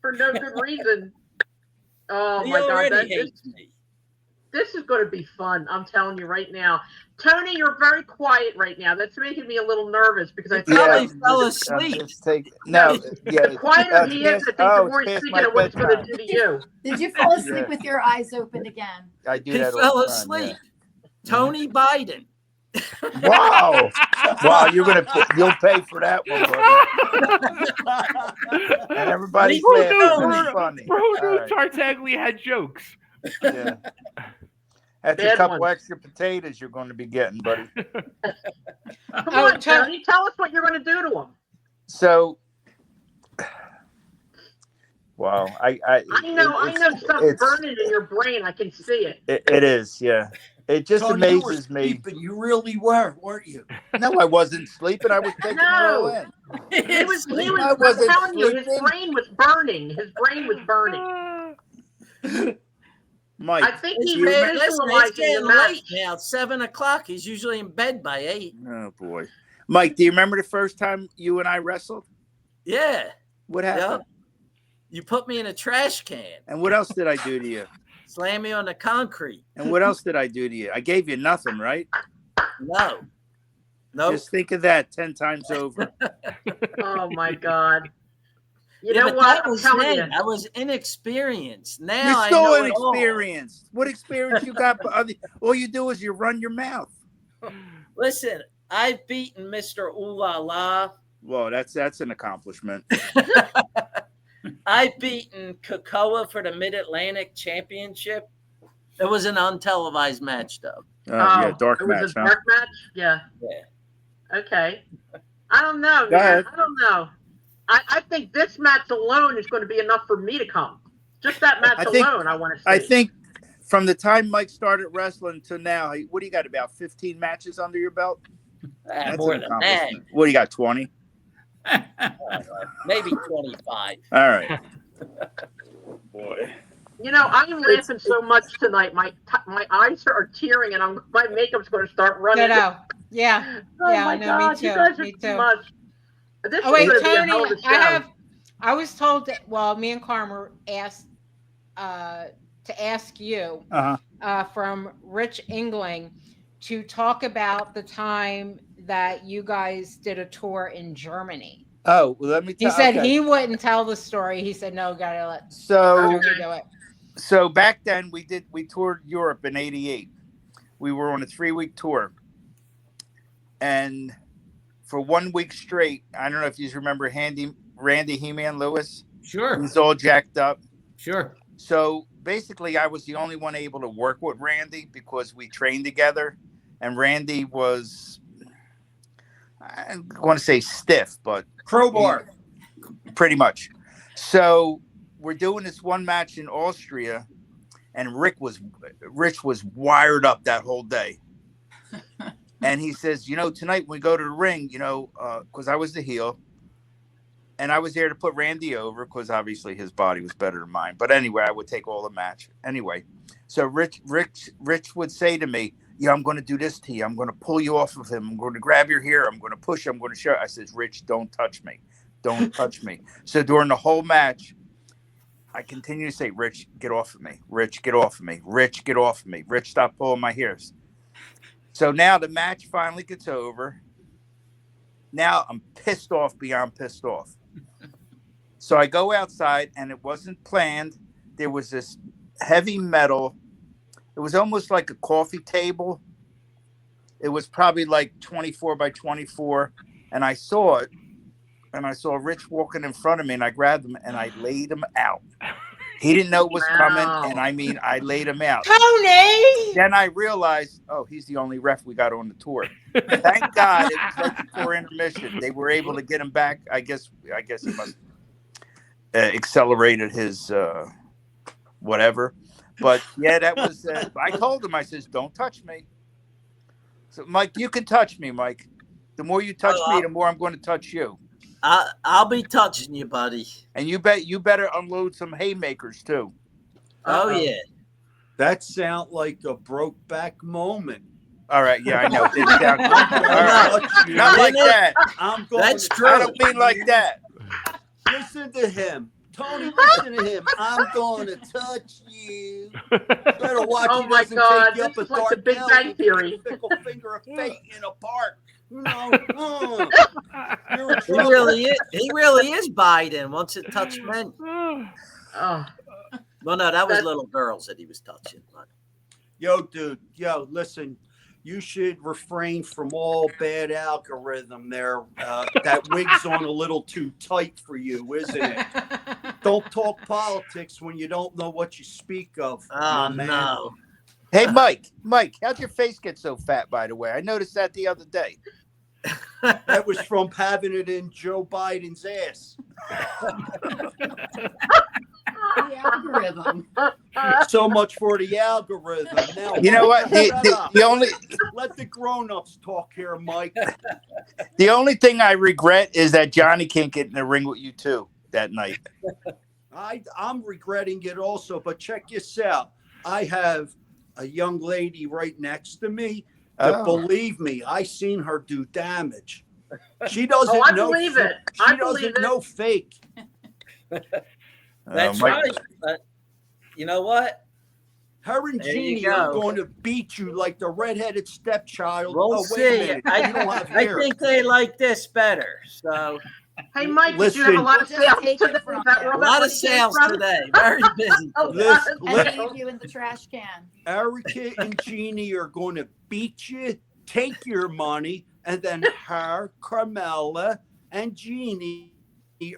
for no good reason. Oh He my God. already hates me. This is going to be fun. I'm telling you right now. Tony, you're very quiet right now. That's making me a little nervous because I thought Probably fell asleep. the quieter he is, I think the more he's it's thinking past of what it's my going to bedtime. do to you. Did you fall asleep Yeah. with your eyes open again? I do He that all fell the time, asleep. Tony Biden. yeah. Wow. Wow, you'll pay for that one, buddy. And everybody's Bro, laughing. no, It's funny. Bro, All no, right. Tartaglia had jokes. Yeah. That's a Bad couple ones. extra potatoes you're going to be getting, buddy. Come Oh, on, Tony. Tell us what you're going to do to him. So, wow, I know stuff's it's- burning in your brain. I can see it. It is, yeah. It just Tony, you were amazes me. sleeping. You really were, weren't you? No, I wasn't sleeping. I was taking it all in. He was I wasn't I'm telling you, his sleeping. brain was burning. His brain was burning. Mike, I think It's he you was remember- it's visualizing getting the match. late now. It's 7:00. He's usually in bed by 8. oh boy, Mike, do you remember the first time you and I wrestled? Yeah. What Yeah. happened? You put me in a trash can. And what else did I do to you? Slam me on the concrete. And what else did I do to you? I gave you nothing, right? No. Nope. Just think of that 10 times over. Oh my God. You Yeah, know but what? that I'm was telling then. you. I was inexperienced. Now You're I still know it all. inexperienced. What experience you got? All you do is you run your mouth. Listen, I've beaten Mr. Ooh La La. Well, that's an accomplishment. I've beaten Kakoa for the Mid-Atlantic Championship. It was an untelevised match, though. Yeah, dark it was match, a huh? dark match? Yeah. Yeah. Okay. I don't know, Go man. ahead. I don't know. I think this match alone is going to be enough for me to come. Just that match alone, I want to see. I think from the time Mike started wrestling to now, what do you got? About 15 matches under your belt? That's More an than that. accomplishment. What do you got? 20? Maybe 25. All right. Boy. You know, I'm laughing so much tonight. My eyes are tearing, and my makeup's going to start running. No. Yeah. Oh Yeah, my no, God, me too. you guys are Me too too. much. This Oh is wait, going to be a hell of Tony, a show. I was told that. Well, me and Carmen asked to ask you from Rich Engling to talk about the time that you guys did a tour in Germany. Oh, well, let me tell He said okay. he wouldn't tell the story. He said no, gotta let So, Tony do it. so back then we toured Europe in '88. We were on a 3-week tour, and for 1 week straight, I don't know if you remember Randy He-Man Lewis. Sure. He's all jacked up. Sure. So basically, I was the only one able to work with Randy because we trained together, and Randy was, I want to say stiff, but Crowbar. pretty much. So we're doing this one match in Austria, and Rich was wired up that whole day. And he says, tonight when we go to the ring, because I was the heel, and I was there to put Randy over because obviously his body was better than mine. But anyway, I would take all the match. Anyway, so Rich would say to me, I'm going to do this to you. I'm going to pull you off of him. I'm going to grab your hair. I'm going to push you. I'm going to show. I says, Rich, don't touch me. Don't touch me. So during the whole match, I continue to say, Rich, get off of me. Rich, get off of me. Rich, get off of me. Rich, stop pulling my hairs. So now the match finally gets over. Now I'm pissed off beyond pissed off. So I go outside, and it wasn't planned. There was this heavy metal. It was almost like a coffee table. It was probably like 24 by 24. And I saw it and I saw Rich walking in front of me, and I grabbed him and I laid him out. He didn't know it was coming, and I mean, I laid him out. Tony! Then I realized, oh, he's the only ref we got on the tour. Thank God it was right before intermission. They were able to get him back. I guess he must accelerated his whatever. But yeah, that was. I told him, I says, don't touch me. So Mike, you can touch me, Mike. The more you touch me, the more I'm going to touch you. I'll be touching you, buddy. And you better unload some haymakers too. Oh yeah. That sounds like a broke back moment. All right, yeah, I know. It didn't sound good. All right. Not like that. I'm going That's to true. I don't mean like that. listen to him. Tony, listen to him. I'm going to touch you. Better watch Oh he my doesn't God, take you up this a is like dark the Big alley Bang and Theory. take a fickle finger of fate in a park. You know, you're in He trouble. really is Biden once it touched men. Oh, Well, no, that was little girls that he was touching. But Yo, dude, listen, you should refrain from all bad algorithm there. That wig's on a little too tight for you, isn't it? Don't talk politics when you don't know what you speak of. oh my man. no. Hey, Mike, how'd your face get so fat, by the way? I noticed that the other day. That was from having it in Joe Biden's ass. The algorithm. So much for the algorithm. Now, You know what? The only let the grown-ups talk here, Mike. the only thing I regret is that Johnny can't get in the ring with you too that night. I'm regretting it also, but check this out. I have a young lady right next to me that, believe me, I seen her do damage. She doesn't I know. believe it. She I doesn't believe it. know fake. That's Mike- right. But you know what? Her and There you Jeannie are go. going to beat you like the redheaded stepchild. We'll oh, wait see. a minute. You don't have I hair. think they like this better. So hey, Mike, did you have a Listen. lot of Just sales take it today? from Is that them. where a that lot of money came sales from? today. Very busy. Oh, today. Listen, And listen. leave you in the trash can. Erica and Jeannie are going to beat you, take your money, and then her, Carmela, and Jeannie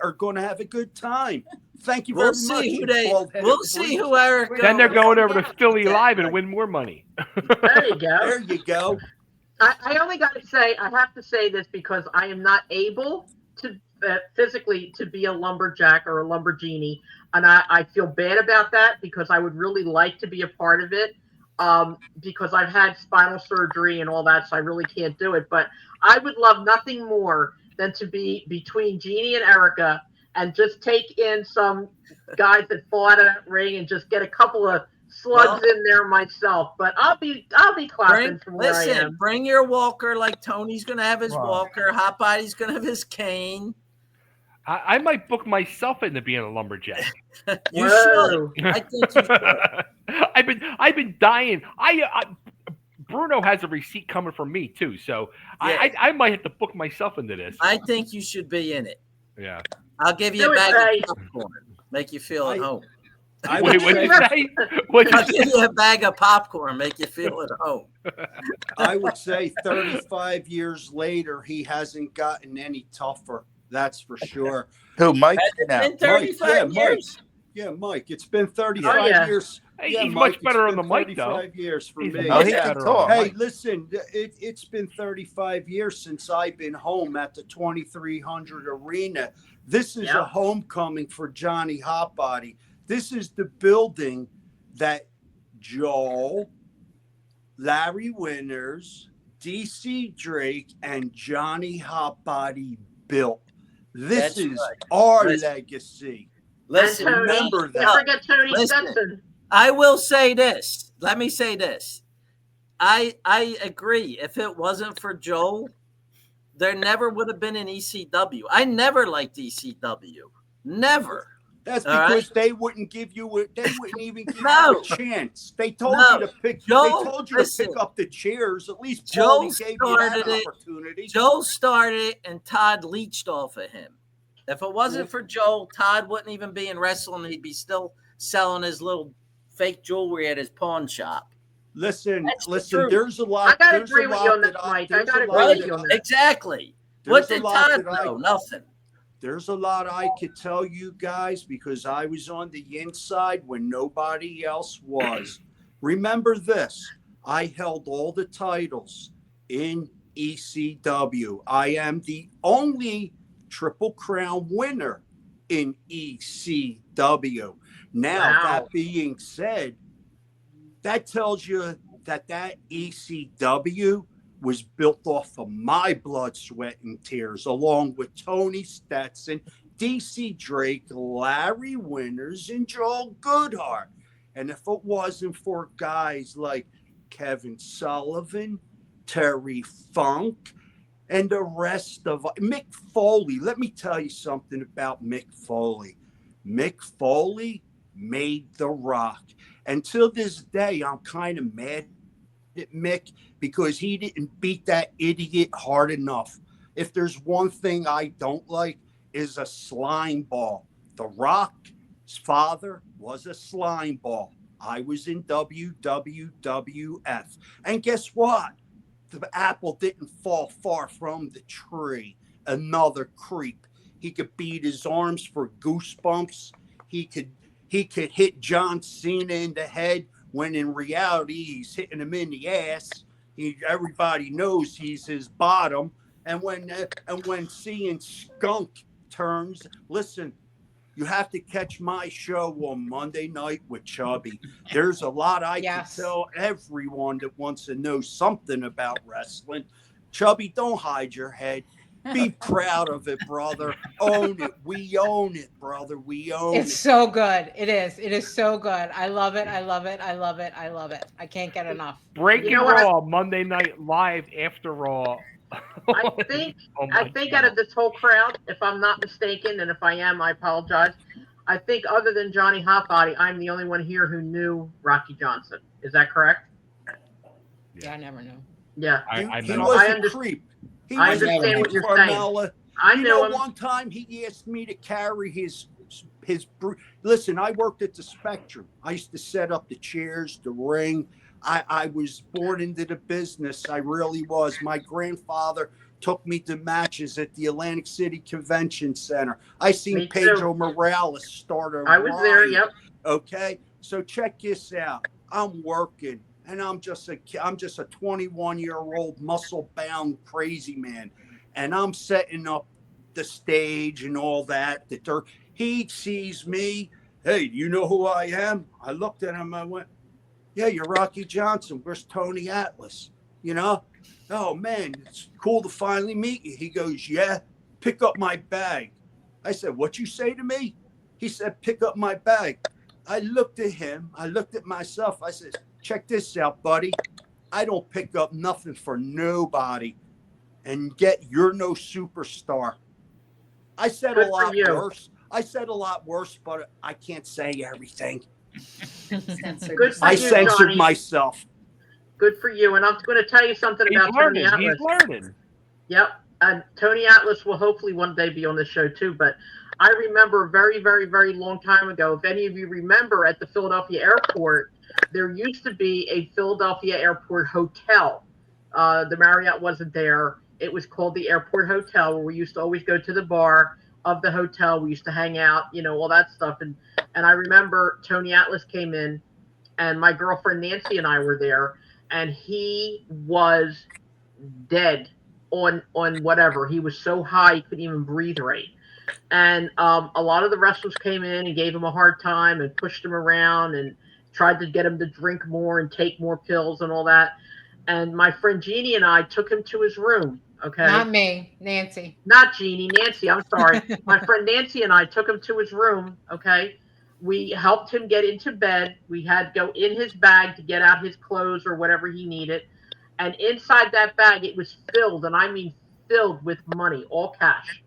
are going to have a good time. Thank you very We'll much. see who you they. bald-headed We'll see freak. who Eric. Then Then they're Go. going over to Yeah, Philly Live and exactly. win more money. There you go. There you go. I only got to say, I have to say this because I am not able to physically to be a lumberjack or a lumbergenie, and I feel bad about that because I would really like to be a part of it, because I've had spinal surgery and all that, so I really can't do it. But I would love nothing more than to be between Jeannie and Erica and just take in some guys that fought a ring and just get a couple of slugs in there myself. But I'll be clapping from where I am. Bring your walker like Tony's gonna have his Wow. walker. Hot Body's gonna have his cane. I might book myself into being a lumberjack. You Whoa. should. I think you should. I've been dying. Bruno has a receipt coming from me too, so Yeah. I might have to book myself into this. I think you should be in it. Yeah. I'll give you Do a it, bag Ray. of popcorn. Make you feel at home. I Wait, would what did say, you say? What I'll did you give you a bag of popcorn. Make you feel at home. I would say 35 years later, he hasn't gotten any tougher. That's for sure. Who, Mike? It's No. been 35 Mike. years. Yeah, Mike, it's been 35 Oh, yeah. years. Hey, Yeah, he's Mike, much better it's on the been mic, though. 35 years for He's me. Oh, he much can better talk. on Hey, the mic. listen, it's been 35 years since I've been home at the 2300 Arena. This is Yeah. a homecoming for Johnny Hotbody. This is the building that Joel, Larry Winters, DC Drake, and Johnny Hotbody built. This That's is right. our Listen. legacy. Listen, And Tony, remember that. Don't forget Tony Listen. Stetson. I will say this. Let me say this. I agree. If it wasn't for Joel, there never would have been an ECW. I never liked ECW. Never. That's All because they wouldn't give you. They wouldn't even give No. you a chance. They told No. you to pick. Joel, they told you listen. to pick up the chairs. At least Joel Paulie gave you that started it. opportunity. Joel started it and Todd leached off of him. If it wasn't for Joel, Todd wouldn't even be in wrestling. He'd be still selling his little fake jewelry at his pawn shop. Listen, That's the listen. truth. There's a I lot. gotta There's agree a with lot you on that that, I. Mike. I There's gotta a agree lot with that you on I- that. Exactly. there's What a did lot Todd that I- know? Nothing. There's a lot I could tell you guys because I was on the inside when nobody else was. Remember this, I held all the titles in ECW. I am the only Triple Crown winner in ECW. Now, Wow. that being said, that tells you that ECW was built off of my blood, sweat, and tears, along with Tony Stetson, DC Drake, Larry Winters, and Joel Goodhart. And if it wasn't for guys like Kevin Sullivan, Terry Funk, and the rest of Mick Foley, let me tell you something about Mick Foley. Mick Foley made The Rock. Until this day, I'm kind of mad at Mick because he didn't beat that idiot hard enough. If there's one thing I don't like is a slime ball. The Rock's father was a slime ball. I was in WWF. And guess what? The apple didn't fall far from the tree. Another creep. He could beat his arms for goosebumps. He could hit John Cena in the head when in reality he's hitting him in the ass. Everybody knows he's his bottom. And when seeing Skunk turns, listen, you have to catch my show on Monday night with Chubby. There's a lot I can tell everyone that wants to know something about wrestling. Chubby, don't hide your head. Be proud of it, brother. Own it. We own it, brother. We own it. It's so good. It is. It is so good. I love it. I love it. I love it. I love it. I can't get enough. Breaking Raw, Monday Night Live after Raw. I think out of this whole crowd, if I'm not mistaken, and if I am, I apologize. I think other than Johnny Hotbody, I'm the only one here who knew Rocky Johnson. Is that correct? Yeah, I never knew. Yeah. He was a creep. I understand what you're saying. I knew him. One time he asked me to carry his. Listen, I worked at the Spectrum. I used to set up the chairs, the ring. I was born into the business. I really was. My grandfather took me to matches at the Atlantic City Convention Center. I seen Pedro Morales start a I was there, yep. Okay, so check this out. I'm working. And I'm just a 21-year-old muscle-bound crazy man, and I'm setting up the stage and all that. He sees me. Hey, do you know who I am? I looked at him. I went, "Yeah, you're Rocky Johnson. Where's Tony Atlas? You know? Oh man, it's cool to finally meet you." He goes, "Yeah, pick up my bag." I said, "What you say to me?" He said, "Pick up my bag." I looked at him. I looked at myself. I said, "Check this out, buddy. I don't pick up nothing for nobody. And you're no superstar." I said a lot worse. I said a lot worse, but I can't say everything. I censored myself. Good for you. And I'm going to tell you something about Tony Atlas. He's learning. Yep. And Tony Atlas will hopefully one day be on the show too. But I remember a very, very, very long time ago, if any of you remember, at the Philadelphia airport, there used to be a Philadelphia airport hotel. The Marriott wasn't there. It was called the Airport Hotel, where we used to always go to the bar of the hotel. We used to hang out, all that stuff. And I remember Tony Atlas came in, and my girlfriend Nancy and I were there, and he was dead on whatever. He was so high he couldn't even breathe right. And a lot of the wrestlers came in and gave him a hard time and pushed him around and tried to get him to drink more and take more pills and all that. And my friend Jeannie and I took him to his room. Okay. Not me, Nancy. Not Jeannie, Nancy. I'm sorry. My friend Nancy and I took him to his room. Okay. We helped him get into bed. We had to go in his bag to get out his clothes or whatever he needed. And inside that bag, it was filled, and I mean filled with money, all cash.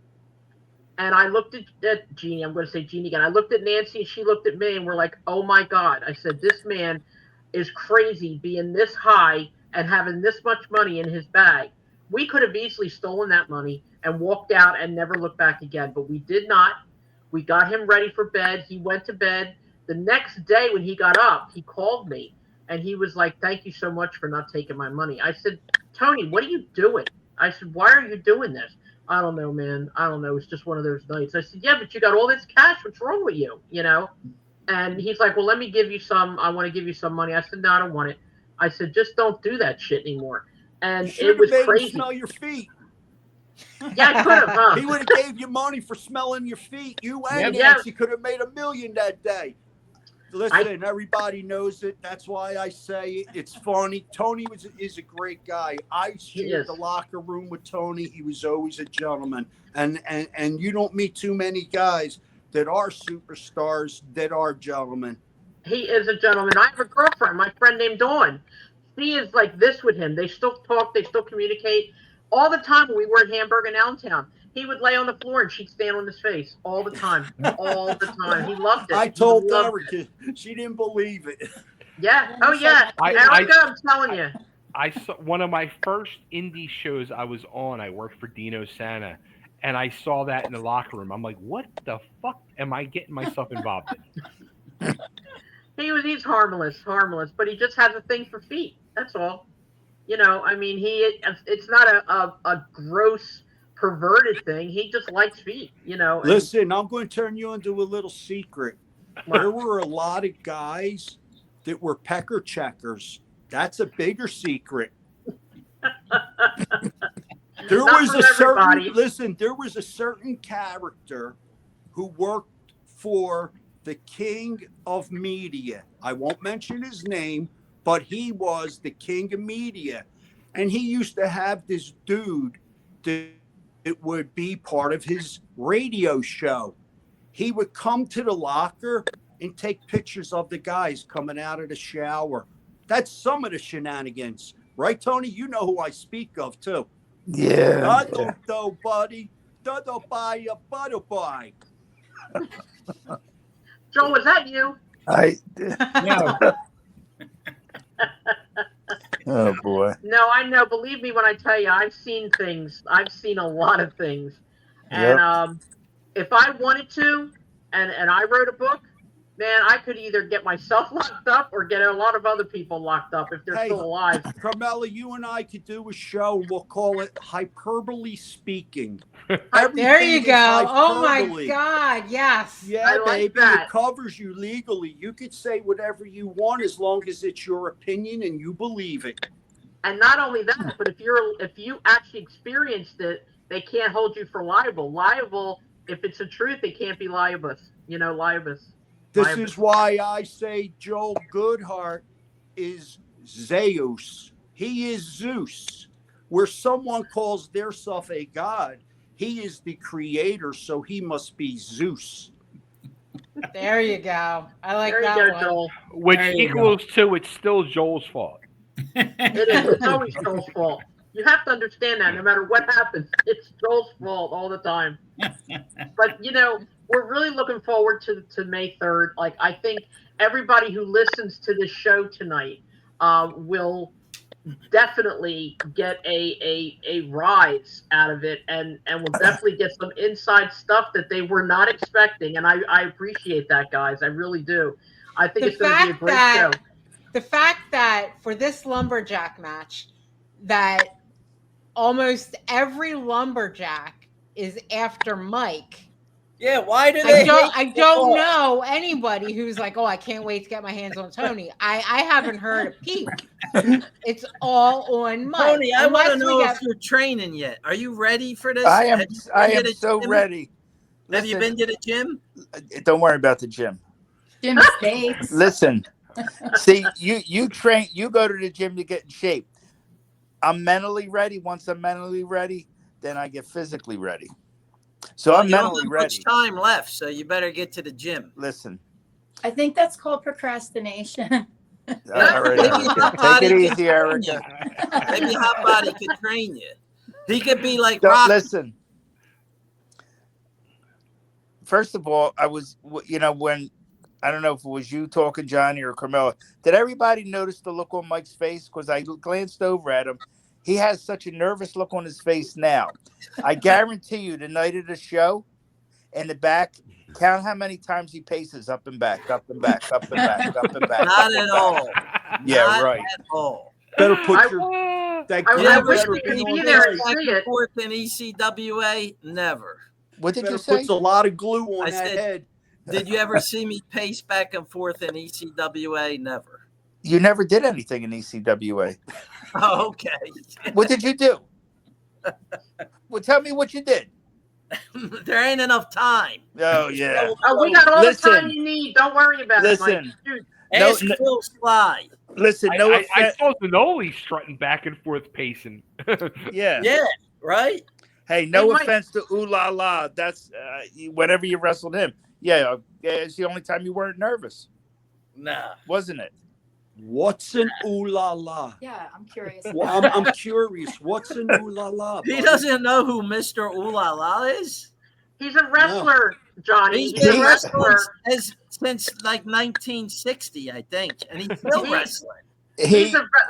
And I looked at Jeannie. I'm going to say Jeannie again. I looked at Nancy, and she looked at me, and we're like, "Oh my God!" I said, "This man is crazy, being this high and having this much money in his bag. We could have easily stolen that money and walked out and never looked back again, but we did not. We got him ready for bed. He went to bed. The next day when he got up, he called me, and he was like, "Thank you so much for not taking my money." I said, "Tony, what are you doing?" I said, "Why are you doing this?" I don't know, man. I don't know. It's just one of those nights. I said, yeah, but you got all this cash. What's wrong with you? You know? And he's like, well, let me give you some. I want to give you some money. I said, no, I don't want it. I said, just don't do that shit anymore. And it was made crazy. Him smell your feet. Yeah, I could have, huh? He would have gave you money for smelling your feet. You and Yeah. Nancy could have made $1 million that day. Listen, everybody knows it. That's why I say it. It's funny. Tony is a great guy. I shared the locker room with Tony. He was always a gentleman. And you don't meet too many guys that are superstars that are gentlemen. He is a gentleman. I have a girlfriend, my friend named Dawn. She is like this with him. They still talk. They still communicate. All the time when we were in Hamburg and Allentown, he would lay on the floor and she'd stand on his face all the time. All the time. He loved it. I told Erica, she didn't believe it. Yeah. Oh, yeah. Erica, I'm telling you. I saw one of my first indie shows I was on. I worked for Dino Santa, and I saw that in the locker room. I'm like, what the fuck am I getting myself involved in? He's harmless, but he just has a thing for feet. That's all. You know, I mean, it's not a gross, perverted thing. He just likes feet, you know. Listen, I'm going to turn you into a little secret. There were a lot of guys that were pecker checkers. That's a bigger secret. There was a certain character who worked for the king of media. I won't mention his name, but he was the king of media. And he used to have this dude that would be part of his radio show. He would come to the locker and take pictures of the guys coming out of the shower. That's some of the shenanigans. Right, Tony? You know who I speak of, too. Yeah. Dodo, buddy. Dodo, buy a butterfly. Joe, was that you? No. Oh boy. No, I know. Believe me when I tell you, I've seen things. I've seen a lot of things. And if I wanted to, and I wrote a book, man, I could either get myself locked up or get a lot of other people locked up if they're still alive. Carmela, you and I could do a show, and we'll call it Hyperbole Speaking. There you go. Oh my God, yes. Yeah, baby, it covers you legally. You could say whatever you want as long as it's your opinion and you believe it. And not only that, but if you actually experienced it, they can't hold you for liable. Liable, if it's the truth, they can't be liable. You know, liable. This is why I say Joel Goodhart is Zeus. He is Zeus. Where someone calls theirself a god, he is the creator, so he must be Zeus. There you go. I like there that you go, one. Joel. Which equals to it's still Joel's fault. It is. It's always Joel's fault. You have to understand that no matter what happens, it's Joel's fault all the time. But, you know, we're really looking forward to May 3rd. Like, I think everybody who listens to this show tonight will definitely get a rise out of it and will definitely get some inside stuff that they were not expecting. And I appreciate that, guys. I really do. I think it's going to be a great show. The fact that for this lumberjack match, that almost every lumberjack is after Mike. Yeah, why do they? I don't know anybody who's like, oh, I can't wait to get my hands on Tony. I haven't heard a peep. It's all on Mike. Tony, I want to know if you're training yet. Are you ready for this? I am so ready. Have you been to the gym? Don't worry about the gym. Gym States. Listen, see, you train. You go to the gym to get in shape. I'm mentally ready. Once I'm mentally ready, then I get physically ready. So I'm mentally ready. Much time left, so you better get to the gym. Listen, I think that's called procrastination. All right, take it easy, Erica. Maybe Hot Body could train you. He could be like Don't Rock. listen. First of all, I was, when I don't know if it was you talking, Johnny, or Carmela. Did everybody notice the look on Mike's face? Because I glanced over at him. He has such a nervous look on his face now. I guarantee you, the night of the show, in the back, count how many times he paces up and back, up and back, up and back, up and back. Not at all. Yeah, Not right. at all. Better That I girl wish better we could be be on there site. and Back see and it. forth in ECWA? Never. What did Better you say? puts a lot of glue on I that said- head. Did you ever see me pace back and forth in ECWA? Never. You never did anything in ECWA. Oh, okay. What did you do? Well, tell me what you did. There ain't enough time. Oh yeah. Oh, we got all the time Listen. you need. Don't worry about it, Mike. Listen. Shoot. Ask no- Phil Sly. Listen, no I offense. saw Zanoli strutting back and forth, pacing. Yeah. Yeah, right? Hey, no Hey, Mike. offense to Ooh La La. That's whenever you wrestled him. Yeah, it's the only time you weren't nervous, Nah. wasn't it? What's an ooh la la? Yeah, I'm curious. Well, I'm curious. What's an ooh la la? He buddy? doesn't know who Mr. Ooh La La is? He's a wrestler, Johnny. He's He's a been wrestling wrestler. since like 1960, I think. And he's still He- wrestling.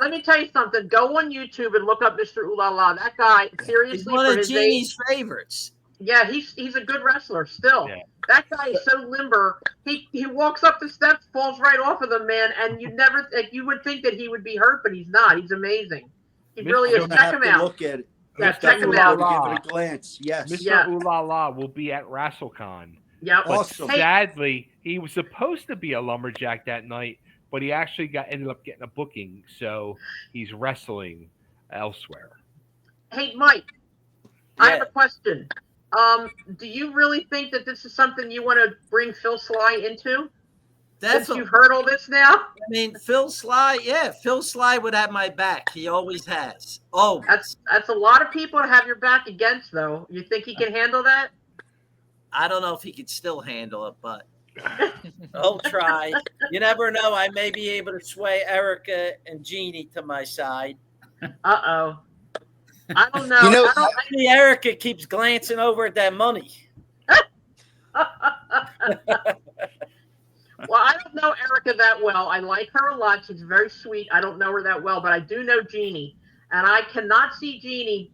Let me tell you something. Go on YouTube and look up Mr. Ooh La La. That guy, He's seriously, one for of his Jeannie's age, favorites. yeah, he's a good wrestler still. Yeah. That guy is so limber. He walks up the steps, falls right off of them, man. And you would think that he would be hurt, but he's not. He's amazing. He really You're is. gonna Check have him to out. look at it. Yeah, Definitely check him gotta out. Give it a glance. Yes. Mr. Yeah. Ooh La La will be at WrestleCon. Yep. But Awesome. sadly, he was supposed to be a lumberjack that night, but he actually ended up getting a booking, so he's wrestling elsewhere. Hey, Mike, I have Yeah. a question. Do you really think that this is something you want to bring Phil Sly into? Since Definitely. you've heard all this now? I mean, Phil Sly would have my back. He always has. Oh, That's a lot of people to have your back against, though. You think he can handle that? I don't know if he could still handle it, but I'll try. You never know. I may be able to sway Erica and Jeannie to my side. Uh-oh. I don't know. You know- I don't, See, Erica keeps glancing over at that money. well, I don't know Erica that well. I like her a lot. She's very sweet. I don't know her that well, but I do know Jeannie. And I cannot see Jeannie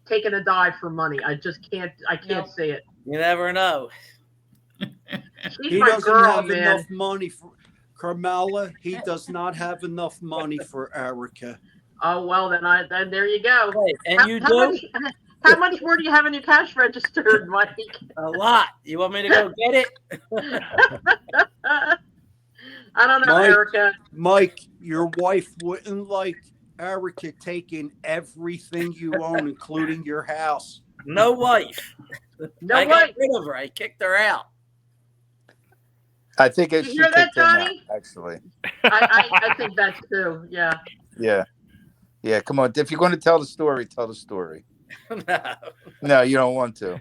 taking a dive for money. I just can't. I can't see it. You never know. She's He my doesn't girl, have man. enough money for Carmela. He does not have enough money for Erica. Oh well, then there you go. Hey, and you do How much more do you have in your cash register, Mike? a lot. You want me to go get it? I don't know, Mike. Erica. Mike, your wife wouldn't like Erica taking everything you own, including your house. No wife. No I way. got rid of her. I kicked her out. I think it You should hear that, kick him out, Johnny? actually. I think that's too. Yeah. Yeah. Yeah, come on. If you're going to tell the story, tell the story. No, No, you don't want to.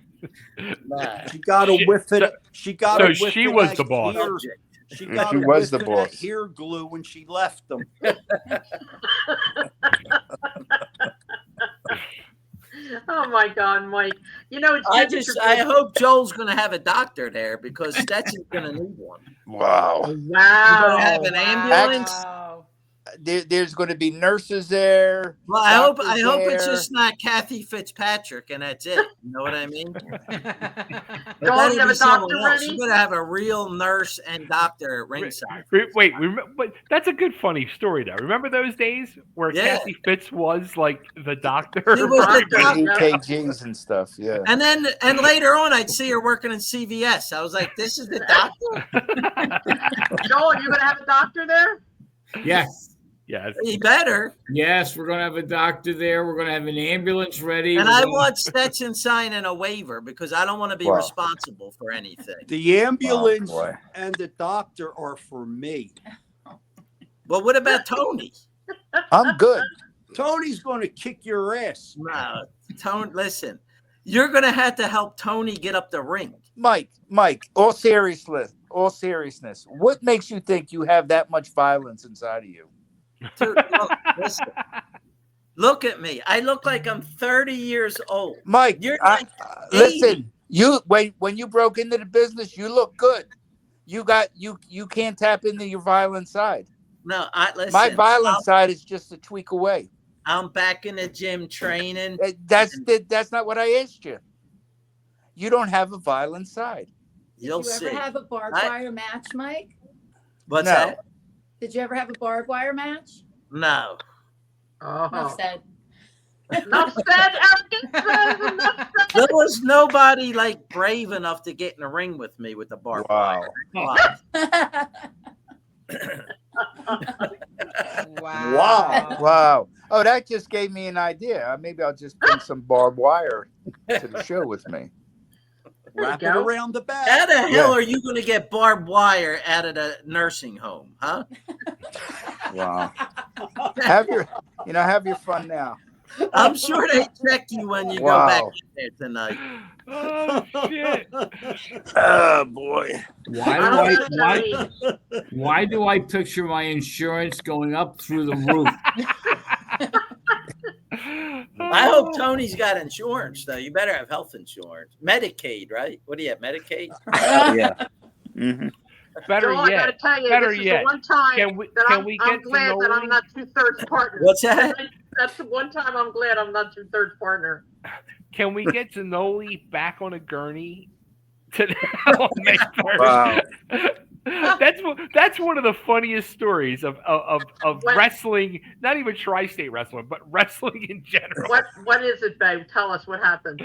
nah. She got to whiff it. She got to So whiff she it was at the boss. Ear, she got She to was whiff the it at boss. ear glue when she left them. Oh my God, Mike. You know it's. I good that I you're- hope Joel's going to have a doctor there because Stetson's going to need one. Wow. Wow. You gonna have an ambulance? Wow. There's going to be nurses there. Well, I hope doctors it's there. just not Kathy Fitzpatrick and that's it. You know what I mean? But Joel, you that'll have be a someone doctor else. ready? You're gonna have a real nurse and doctor at ringside. Wait, but that's a good, funny story, though. Remember those days where Yeah. Kathy Fitz was like the doctor? He was the doctor. EKGs and stuff. Yeah. And then later on, I'd see her working in CVS. I was like, "This is the doctor." Joel, you're gonna have a doctor there? Yes. Yes. He better. Yes, we're going to have a doctor there. We're going to have an ambulance ready. And We're I gonna- want Stetson signing a waiver because I don't want to be Wow. responsible for anything. The ambulance Oh, boy. and the doctor are for me. But what about Tony? I'm good. Tony's going to kick your ass. No, Tony. Listen, you're gonna have to help Tony get up the ring. Mike, all seriousness, what makes you think you have that much violence inside of you? Dude, listen. Look at me. I look like I'm 30 years old. Mike, You're like 80. listen, you when you broke into the business, you look good. You can't tap into your violent side. No, listen. My violent side is just a tweak away. I'm back in the gym training. That's not what I asked you. You don't have a violent side. You'll Did you see. ever have a barbed wire match, Mike? What's No. that? Did you ever have a barbed wire match? No. Enough Oh. said. Enough said, Eric. Enough said. There was nobody like brave enough to get in the ring with me with the barbed wire. Wow. Wow. Wow. Oh, that just gave me an idea. Maybe I'll just bring some barbed wire to the show with me. Wrap it around the back. How the hell are you going to get barbed wire out of the nursing home, huh? Wow. Have your fun now. I'm sure they check you when you go back in there tonight. Oh shit! Oh boy. Why do I picture my insurance going up through the roof? I hope Tony's got insurance, though. You better have health insurance. Medicaid, right? What do you have, Medicaid? Yeah. Mm-hmm. Better Joel, yet. I gotta tell you, Better this is yet. the one time Can we that I'm get glad to that know I'm not 2/3 partner. What's that? That's the one time I'm glad I'm not 2/3 partner. Can we get Zanoli back on a gurney on May 1st? Wow. That's one of the funniest stories of wrestling, not even tri-state wrestling, but wrestling in general. What is it, babe? Tell us what happened.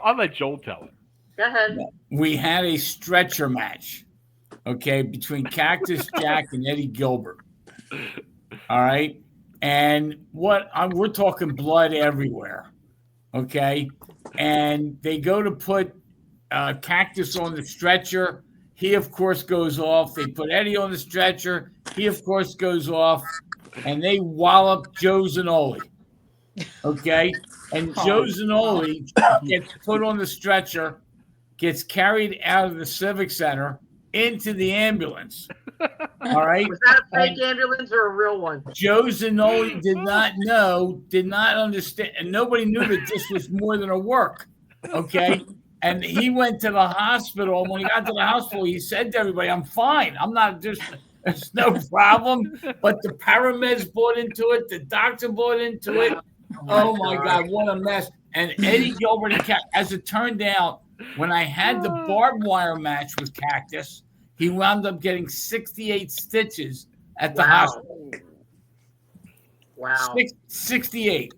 I'll let Joel tell it. Go ahead. We had a stretcher match, okay, between Cactus Jack and Eddie Gilbert. All right. And we're talking blood everywhere. Okay. And they go to put Cactus on the stretcher. He, of course, goes off. They put Eddie on the stretcher. He, of course, goes off. And they wallop Joe Zanoli. Okay. And Joe Zanoli gets put on the stretcher, gets carried out of the Civic Center into the ambulance. All right. Was that a fake ambulance or a real one? Joe Zanoli did not understand, and nobody knew that this was more than a work. Okay. And he went to the hospital. And when he got to the hospital, he said to everybody, "I'm fine. There's no problem." But the paramedics bought into it. The doctor bought into it. Oh my God, what a mess. And Eddie Gilbert, as it turned out, when I had the barbed wire match with Cactus, he wound up getting 68 stitches at the hospital. Wow. 68.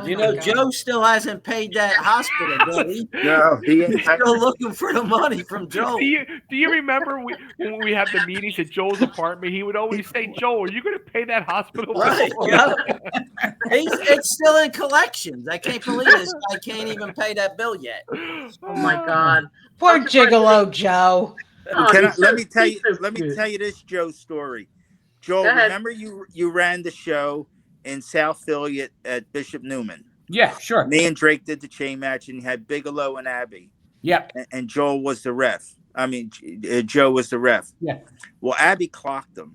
You know, Joe still hasn't paid that hospital bill. No, He's still looking for the money from Joe. Do you remember when we had the meetings at Joel's apartment? He would always say, "Joel, are you going to pay that hospital bill?" Right. Yeah. It's still in collections. I can't believe this guy can't even pay that bill yet. Oh my God. Poor Gigolo Joe. Let me tell you this Joe story. Joel, remember you ran the show in South Philly at Bishop Newman? Yeah, sure. Me and Drake did the chain match, and you had Bigelow and Abby. Yeah. And Joel was the ref. Joe was the ref. Yeah. Well, Abby clocked him.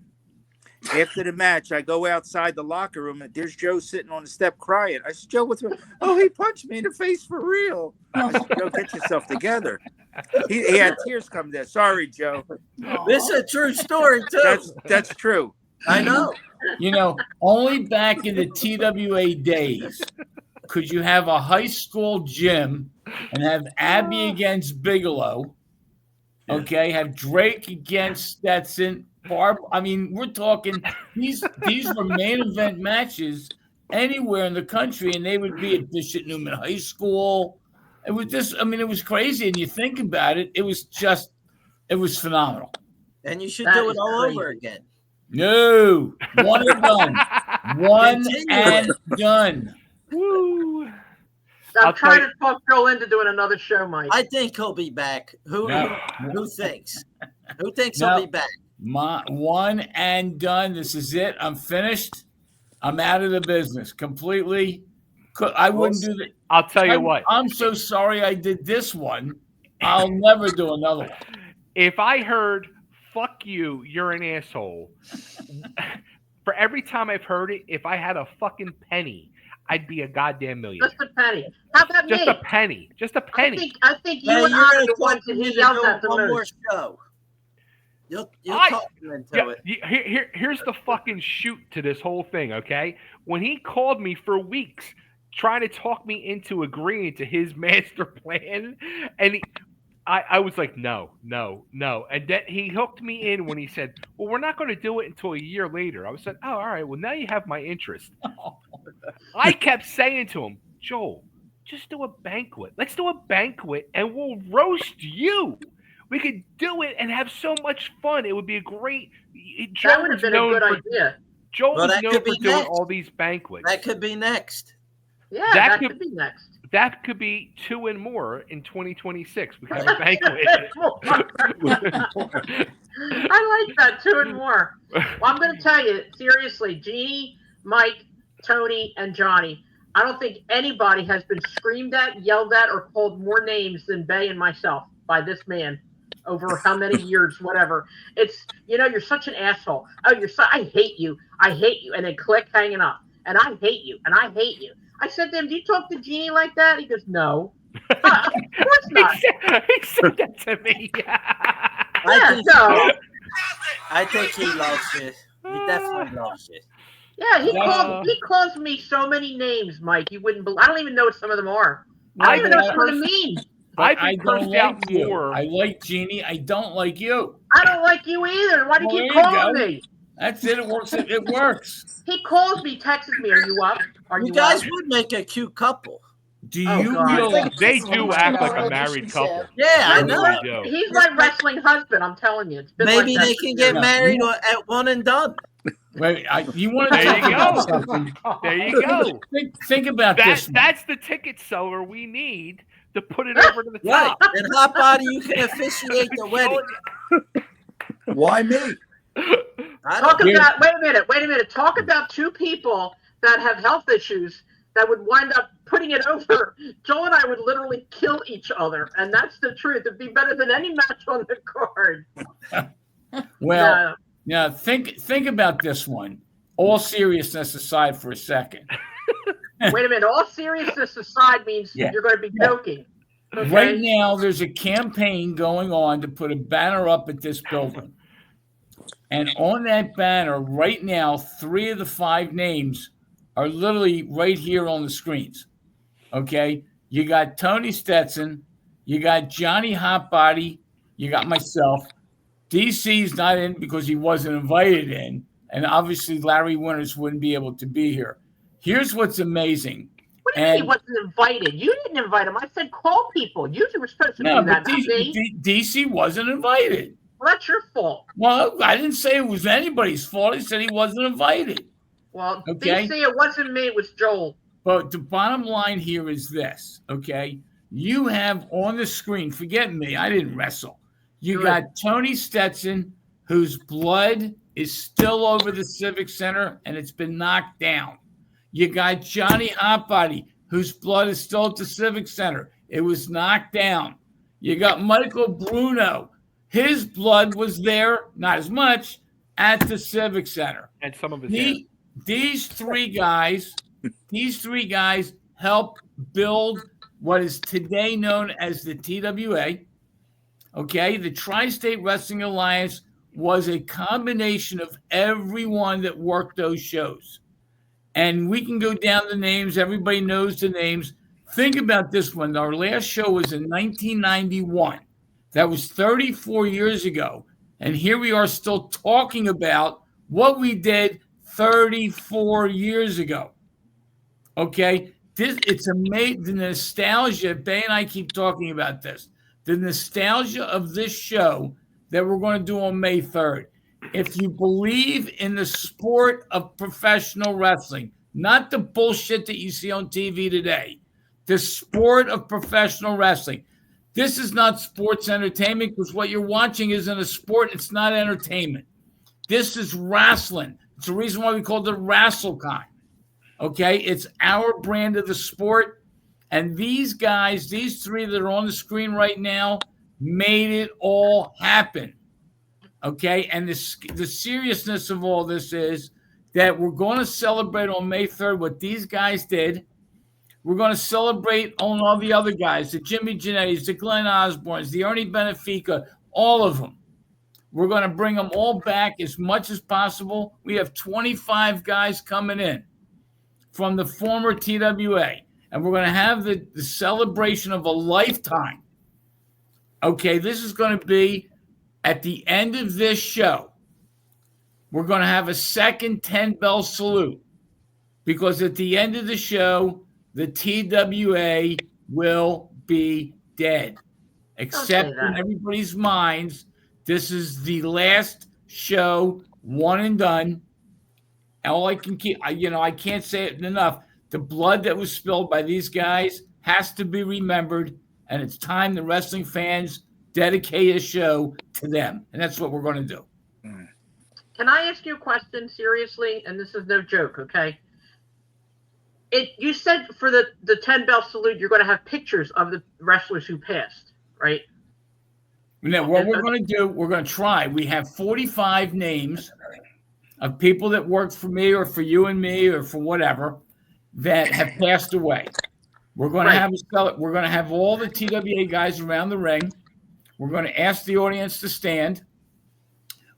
After the match, I go outside the locker room, and there's Joe sitting on the step crying. I said, "Joe, what's wrong?" "Oh, he punched me in the face for real." I said, "Joe, get yourself together." He had tears coming down. "Sorry, Joe." This is a true story, too. That's true. I know. You know, only back in the TWA days could you have a high school gym and have Abby against Bigelow, okay, have Drake against Stetson, we're talking these were main event matches anywhere in the country, and they would be at Bishop Newman High School. It was crazy, and you think about it, it was phenomenal. And you should do it all over again. No, one and done. One and done. Woo! I'm trying to talk Joel into doing another show, Mike. I think he'll be back. Who thinks? Who thinks he'll be back? One and done. This is it. I'm finished. I'm out of the business completely. I wouldn't do that. I'll tell you what. I'm so sorry I did this one. I'll never do another one. If I heard "fuck you, you're an asshole," for every time I've heard it, if I had a fucking penny, I'd be a goddamn millionaire. Just a penny. How about Just me? a penny. Just a penny. I think you and I are the ones that he yells at the one more most. show. You'll talk him into it. Here's the fucking shoot to this whole thing, okay? When he called me for weeks trying to talk me into agreeing to his master plan, and I was like, no. And then he hooked me in when he said, "Well, we're not going to do it until a year later." I was like, "Oh, all right. Well, now you have my interest." I kept saying to him, Joel, just do a banquet. Let's do a banquet and we'll roast you. We could do it and have so much fun. It would be a great. That would have been a good idea. Joel Well, was that known could for be doing next. all these banquets. That could be next. Yeah, that could be next. That could be 2 and more in 2026. We could have a banquet. I like that, 2 and more. Well, I'm going to tell you, seriously, Jeannie, Mike, Tony, and Johnny, I don't think anybody has been screamed at, yelled at, or called more names than Bay and myself by this man over how many years, whatever. It's, you're such an asshole. Oh, I hate you. I hate you. And then click, hanging up. And I hate you. And I hate you. I said to him, do you talk to Jeannie like that? He goes, no. Of course not. He said that to me. I think he loves it. He definitely loves it. Yeah, he calls me so many names, Mike. You wouldn't believe. I don't even know what some of them are. I don't even know what some of them mean. I don't like you. More. I like Jeannie. I don't like you. I don't like you either. Why do you keep calling me? That's it. It works. It works. He calls me, texts me. Are you up? You guys would make a cute couple. Do you realize they do act like a married couple? Yeah, I know. He's my wrestling husband. I'm telling you. It's been maybe they can get married at one and done. Wait, you want to? There you go. There you go. Think about this. That's the ticket seller we need to put it over to the top. And Hot Body, you can officiate the wedding. Why me? Wait a minute. Talk about two people that have health issues that would wind up putting it over. Joel and I would literally kill each other, and that's the truth. It'd be better than any match on the card. Well, think about this one. All seriousness aside for a second. Wait a minute. All seriousness aside means you're going to be joking. Okay? Right now, there's a campaign going on to put a banner up at this building. And on that banner right now, 3 of the 5 names are literally right here on the screens. Okay? You got Tony Stetson. You got Johnny Hotbody. You got myself. DC's not in because he wasn't invited in. And obviously, Larry Winters wouldn't be able to be here. Here's what's amazing. What do you mean he wasn't invited? You didn't invite him. I said call people. You were supposed to do that. DC wasn't invited. Well, that's your fault. Well, I didn't say it was anybody's fault. I said he wasn't invited. Well, DC, it wasn't me. It was Joel. But the bottom line here is this, okay? You have on the screen, forget me, I didn't wrestle. You got Tony Stetson, whose blood is still over the Civic Center, and it's been knocked down. You got Johnny Hotbody, whose blood is still at the Civic Center. It was knocked down. You got Michael Bruno. His blood was there, not as much, at the Civic Center. And some of his These three guys helped build what is today known as the TWA. Okay, the Tri-State Wrestling Alliance was a combination of everyone that worked those shows. And we can go down the names. Everybody knows the names. Think about this one. Our last show was in 1991. That was 34 years ago. And here we are still talking about what we did 34 years ago. Okay? It's amazing. The nostalgia, Bay and I keep talking about this. The nostalgia of this show that we're going to do on May 3rd. If you believe in the sport of professional wrestling, not the bullshit that you see on TV today, the sport of professional wrestling. This is not sports entertainment because what you're watching isn't a sport. It's not entertainment. This is wrestling. It's the reason why we call it WrestleCon. Okay? It's our brand of the sport. And these guys, these 3 that are on the screen right now, made it all happen. Okay? And the seriousness of all this is that we're going to celebrate on May 3rd what these guys did. We're going to celebrate on all the other guys, the Jimmy Janettis, the Glenn Osbornes, the Ernie Benefica, all of them. We're going to bring them all back as much as possible. We have 25 guys coming in from the former TWA. And we're going to have the celebration of a lifetime. Okay, this is going to be at the end of this show. We're going to have a second 10-bell salute. because at the end of the show, the TWA will be dead. Except in everybody's minds, this is the last show, one and done. All I can keep, I can't say it enough. The blood that was spilled by these guys has to be remembered, and it's time the wrestling fans dedicate a show to them, and that's what we're going to do. Can I ask you a question seriously? And this is no joke, okay? You said for the 10 bell salute, you're going to have pictures of the wrestlers who passed, right? Now, what we're going to do, we're going to try. We have 45 names of people that worked for me or for you and me or for whatever that have passed away. We're going to have all the TWA guys around the ring. We're going to ask the audience to stand.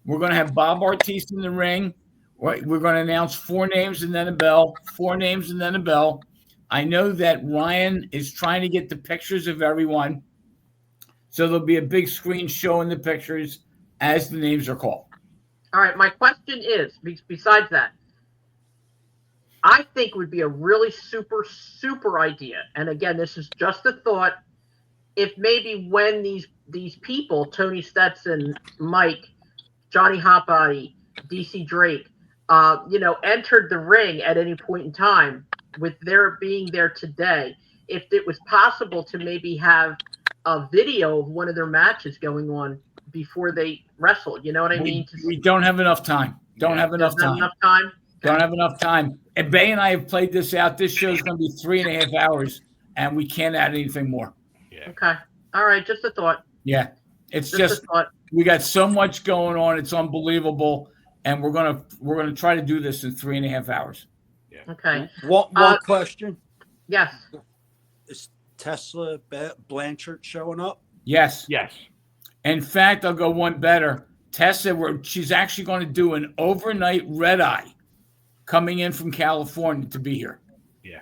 We're going to have Bob Ortiz in the ring. We're going to announce 4 names and then a bell. 4 names and then a bell. I know that Ryan is trying to get the pictures of everyone. So there'll be a big screen showing the pictures as the names are called. All right. My question is, besides that, I think would be a really super, super idea. And again, this is just a thought. If maybe when these people, Tony Stetson, Mike, Johnny Hotbody, DC Drake, entered the ring at any point in time with their being there today, if it was possible to maybe have a video of one of their matches going on before they wrestled. You know what I mean? We don't have enough time. Don't have enough time. And Bay and I have played this out. This show is going to be 3.5 hours, and we can't add anything more. Yeah. Okay. All right. Just a thought. Yeah. It's just we got so much going on. It's unbelievable. And we're gonna try to do this in 3.5 hours. Yeah. Okay. One question. Yes. Is Tesla Blanchard showing up? Yes. Yes. In fact, I'll go one better. Tessa, she's actually going to do an overnight red eye coming in from California to be here. Yeah.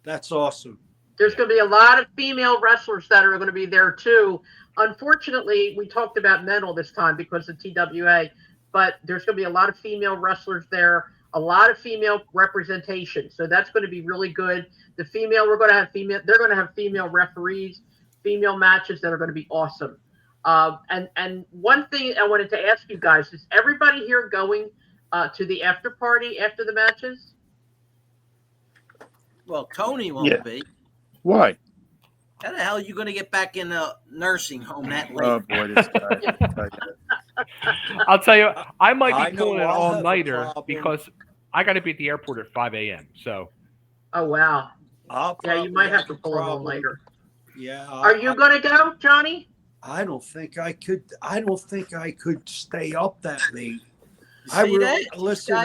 That's awesome. There's going to be a lot of female wrestlers that are going to be there too. Unfortunately, we talked about mental this time because of TWA, but there's going to be a lot of female wrestlers there, a lot of female representation. So that's going to be really good. They're going to have female referees, female matches that are going to be awesome. And one thing I wanted to ask you guys, is everybody here going to the after party after the matches? Well, Tony won't be. Why? How the hell are you going to get back in a nursing home that late? Oh boy, this guy. I'll tell you, I might be pulling an all-nighter because I got to be at the airport at 5 a.m. So. Oh wow. You might have to pull an all-nighter. Yeah. Are you going to go, Johnny? I don't think I could. I don't think I could stay up that late. Listen.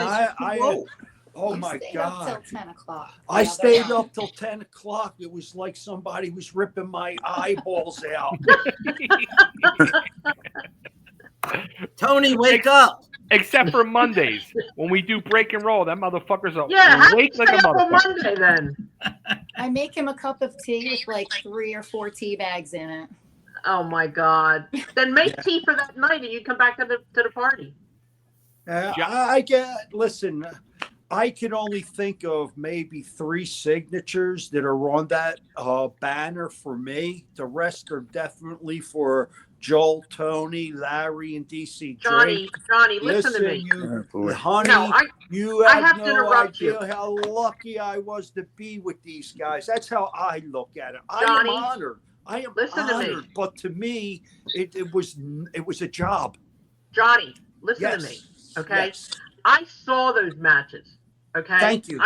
Oh my God! Up till 10 o'clock. I stayed up till 10 o'clock. It was like somebody was ripping my eyeballs out. Tony, wake up! Except for Mondays when we do break and roll, that motherfucker's up. Wake like a motherfucker. Monday then. I make him a cup of tea with like 3 or 4 tea bags in it. Oh my God! Then make tea for that night, and you come back to the party. Listen. I can only think of maybe 3 signatures that are on that banner for me. The rest are definitely for Joel, Tony, Larry, and DC Drake. Johnny, listen to me. Honey, you have no idea how lucky I was to be with these guys. That's how I look at it. I am honored. I am honored. But to me, it was a job. Johnny, listen to me. Okay? Yes. I saw those matches. Okay. Thank you.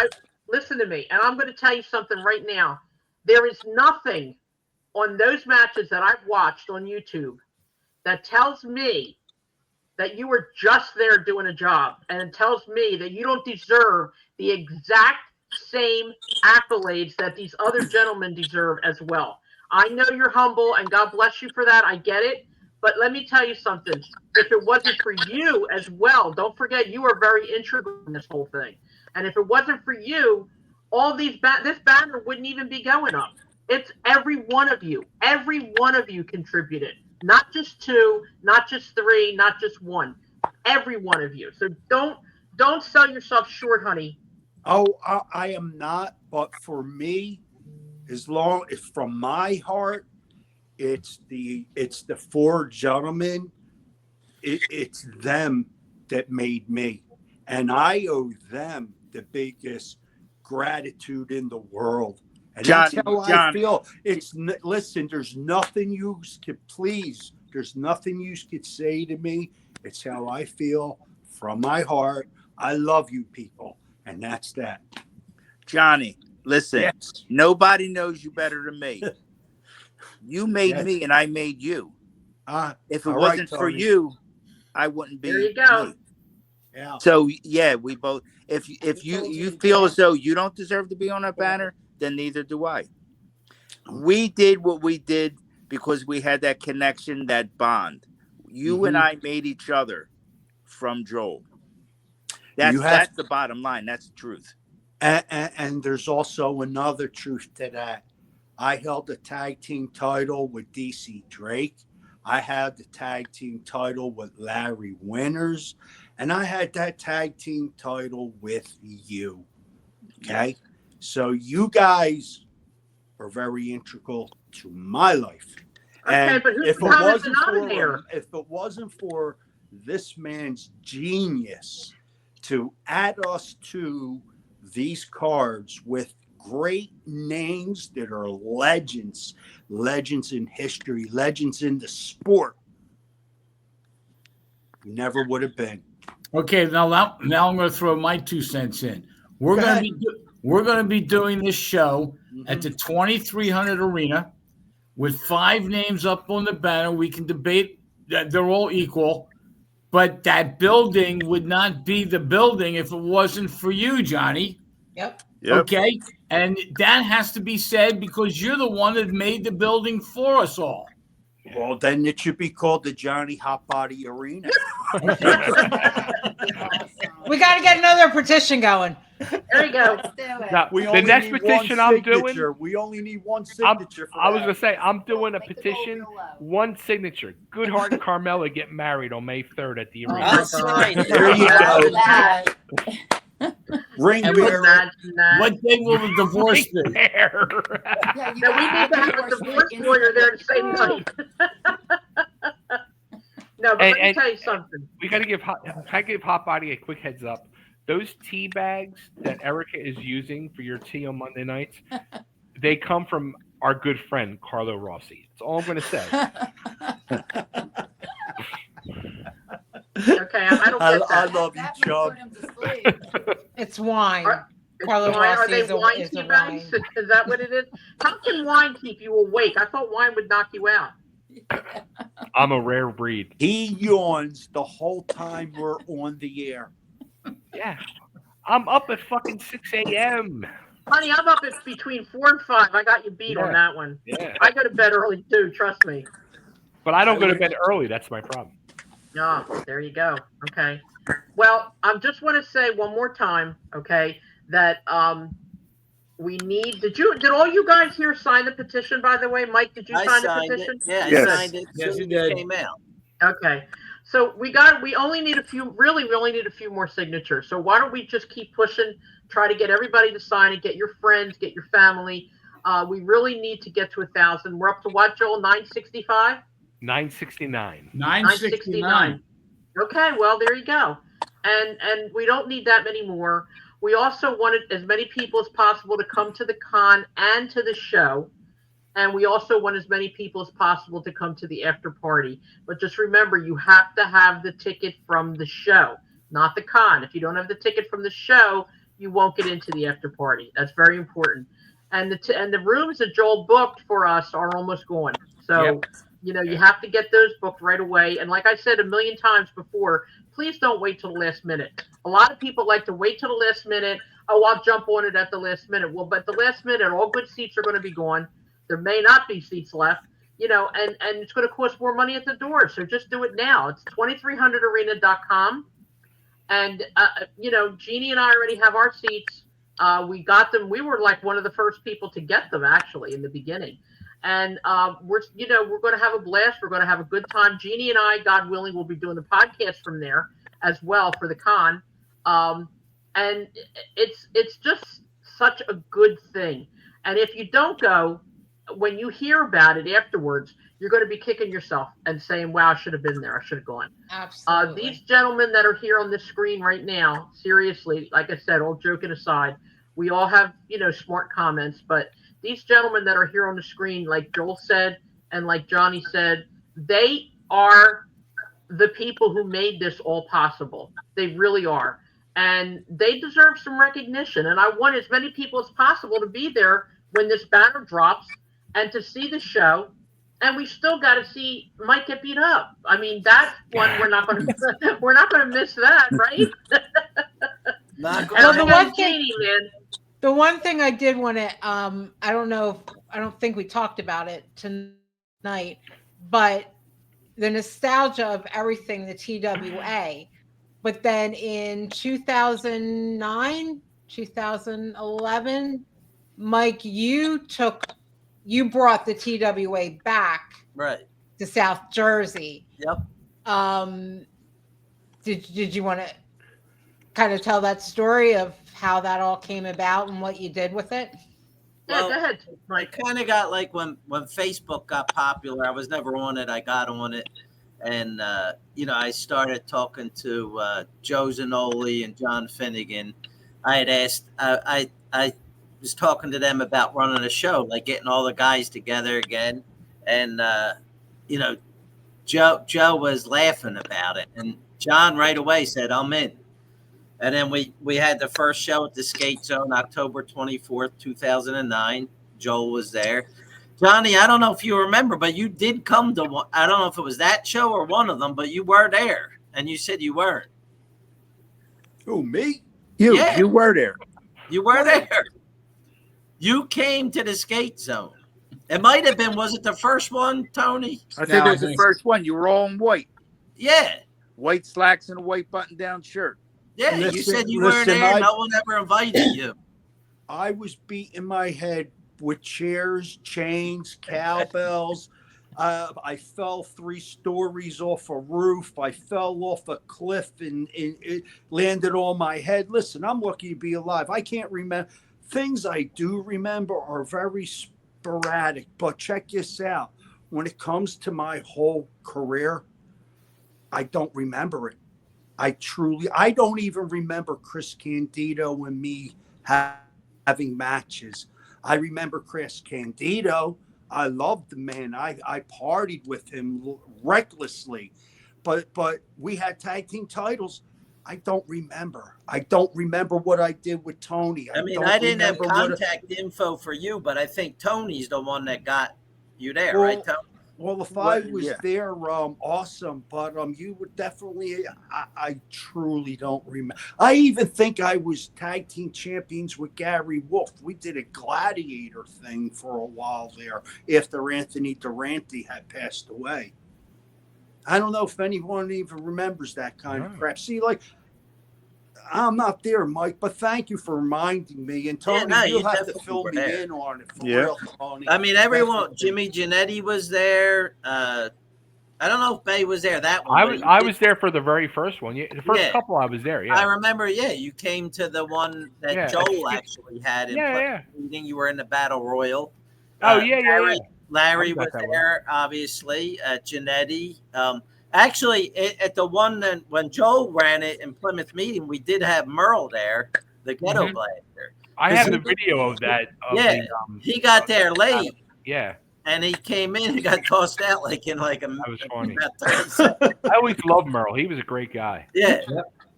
Listen to me, and I'm going to tell you something right now. There is nothing on those matches that I've watched on YouTube that tells me that you were just there doing a job, and it tells me that you don't deserve the exact same accolades that these other gentlemen deserve as well. I know you're humble, and God bless you for that. I get it. But let me tell you something. If it wasn't for you as well, don't forget you are very integral in this whole thing. And if it wasn't for you, all this banner wouldn't even be going up. It's every one of you. Every one of you contributed. Not just 2, not just 3, not just 1. Every one of you. So don't sell yourself short, honey. Oh, I am not. But for me, as long as from my heart, it's the four gentlemen. It's them that made me, and I owe them the biggest gratitude in the world. And that's Johnny, how I feel. Listen. There's nothing you could please. There's nothing you could say to me. It's how I feel from my heart. I love you people, and that's that. Johnny, listen. Yes. Nobody knows you better than me. You made Yes. me, and I made you. If it all wasn't right, for Tony. you, I wouldn't be. There you go. Me. Yeah. So yeah, we both. If you feel as though you don't deserve to be on that banner, then neither do I. We did what we did because we had that connection, that bond. You and I made each other from Joel. That's the bottom line. That's the truth. And there's also another truth to that. I held the tag team title with DC Drake. I had the tag team title with Larry Winters. And I had that tag team title with you. Okay? So you guys are very integral to my life. Okay, And but who's if it wasn't for this man's genius to add us to these cards with great names that are legends in history, legends in the sport, never would have been. Okay, now I'm going to throw my 2 cents in. We're going to be doing this show at the 2300 Arena with 5 names up on the banner. We can debate that they're all equal, but that building would not be the building if it wasn't for you, Johnny. Yep. Okay, and that has to be said because you're the one that made the building for us all. Well, then it should be called the Johnny Hot Body Arena. We got to get another petition going. There you go. Let's do it. Now, We the only next need petition one I'm doing, signature. We only need one signature. I was going to say, I'm doing a Make the goal petition, real low. 1 signature. Goodhart and Carmela get married on May 3rd at the arena. I'll sign it. There you I go. love that. Ring And bearer. imagine that. What day will the divorce be? There. Yeah, you Now, we need to have a divorce lawyer there the same night. No, but let me And- tell you something. We got to give Hot Body a quick heads up. Those tea bags that Erica is using for your tea on Monday nights, they come from our good friend Carlo Rossi. That's all I'm going to say. Okay, I don't get I that. love you, That would Chubb. put him to sleep. It's wine. It's Carlo wine. Are Rossi they is a wine tea bags? wine. Is that what it is? How can wine keep you awake? I thought wine would knock you out. I'm a rare breed. He yawns the whole time we're on the air. Yeah. I'm up at fucking 6 a.m. Honey, I'm up at between 4 and 5. I got you beat on that one. Yeah. I go to bed early too, trust me. But I don't go to bed early. That's my problem. Oh, there you go. Okay. Well, I just want to say one more time, okay, that we need. Did all you guys here sign the petition? By the way, Mike, did you I sign the signed petition? it. Yeah, Yes. I signed it. Yes, Soon you as it did. came out. Okay. So we only need a few. Really, we only need a few more signatures. So why don't we just keep pushing? Try to get everybody to sign it. Get your friends. Get your family. We really need to get to 1,000. We're up to what, Joel? 965. 969. 969. Okay, well, there you go. And we don't need that many more. We also wanted as many people as possible to come to the con and to the show. And we also want as many people as possible to come to the after party. But just remember, you have to have the ticket from the show, not the con. If you don't have the ticket from the show, you won't get into the after party. That's very important. And the rooms that Joel booked for us are almost gone. So, Yep. you have to get those booked right away. And like I said a million times before, please don't wait till the last minute. A lot of people like to wait till the last minute. Oh, I'll jump on it at the last minute. Well, but the last minute, all good seats are going to be gone. There may not be seats left, and it's going to cost more money at the door. So just do it now. It's 2300arena.com. And, Jeannie and I already have our seats. We got them. We were like one of the first people to get them, actually, in the beginning. And we're going to have a blast. We're going to have a good time. Jeannie and I, God willing, will be doing the podcast from there as well for the con. and it's just such a good thing. And if you don't go, when you hear about it afterwards, you're going to be kicking yourself and saying, "Wow, I should have been there. I should have gone." Absolutely. These gentlemen that are here on this screen right now, seriously, like I said, all joking aside, we all have, smart comments, but these gentlemen that are here on the screen, like Joel said, and like Johnny said, they are the people who made this all possible. They really are. And they deserve some recognition. And I want as many people as possible to be there when this banner drops and to see the show. And we still got to see Mike get beat up. I mean, that's one we're not going to miss that, right? Not Well, the going one to. thing, the one thing I did want to, I don't think we talked about it tonight, but the nostalgia of everything, the TWA. But then in 2009, 2011, Mike, you brought the TWA back Right. to South Jersey. Yep. Did you want to kind of tell that story of how that all came about and what you did with it? Yeah, Well, go ahead, I Mike. kind of got like when Facebook got popular. I was never on it. I got on it, and I started talking to Joe Zanoli and John Finnegan. I had asked. I was talking to them about running a show, like getting all the guys together again, and Joe was laughing about it, and John right away said, "I'm in." And then we had the first show at the Skate Zone, October 24th, 2009. Joel was there. Johnny, I don't know if you remember, but you did come to one. I don't know if it was that show or one of them, but you were there, and you said you weren't. Who, me? Yeah. You were there. You were there. You came to the Skate Zone. It might have been, was it the first one, Tony? I think it was the first one. You were all in white. Yeah. White slacks and a white button-down shirt. Yeah, you Listen- said you weren't listen, there. No one ever invited you. I was beating my head with chairs, chains, cowbells. I fell 3 stories off a roof. I fell off a cliff and it landed on my head. Listen, I'm lucky to be alive. I can't remember. Things I do remember are very sporadic, but check this out. When it comes to my whole career, I don't remember it. I don't even remember Chris Candido and me having matches. I remember Chris Candido. I loved the man. I partied with him recklessly, but we had tag team titles. I don't remember. I don't remember what I did with Tony. I mean, don't I didn't have remember contact info for you, but I think Tony's the one that got you there, Well, right, Tony? Well, if I was yeah. there, awesome. But you would definitely. I truly don't remember. I even think I was tag team champions with Gary Wolf. We did a gladiator thing for a while there after Anthony Durante had passed away. I don't know if anyone even remembers that kind of crap. See, like, I'm not there, Mike, but thank you for reminding me. And Tony, you'll have to fill me in on it for real, Tony. I mean, everyone. Jimmy Giannetti was there. I don't know if Bay was there that one. I was there for the very first one. The first couple I was there. Yeah, I remember. Yeah, you came to the one that Joel actually had in meeting. You were in the Battle Royal. Larry was there, obviously. Giannetti. Actually, at the one that when Joel ran it in Plymouth meeting, we did have Merle there, the Ghetto Blaster. I have the video of that. He got there late. Yeah. And he came in and got tossed out that was funny. I always loved Merle. He was a great guy. Yeah.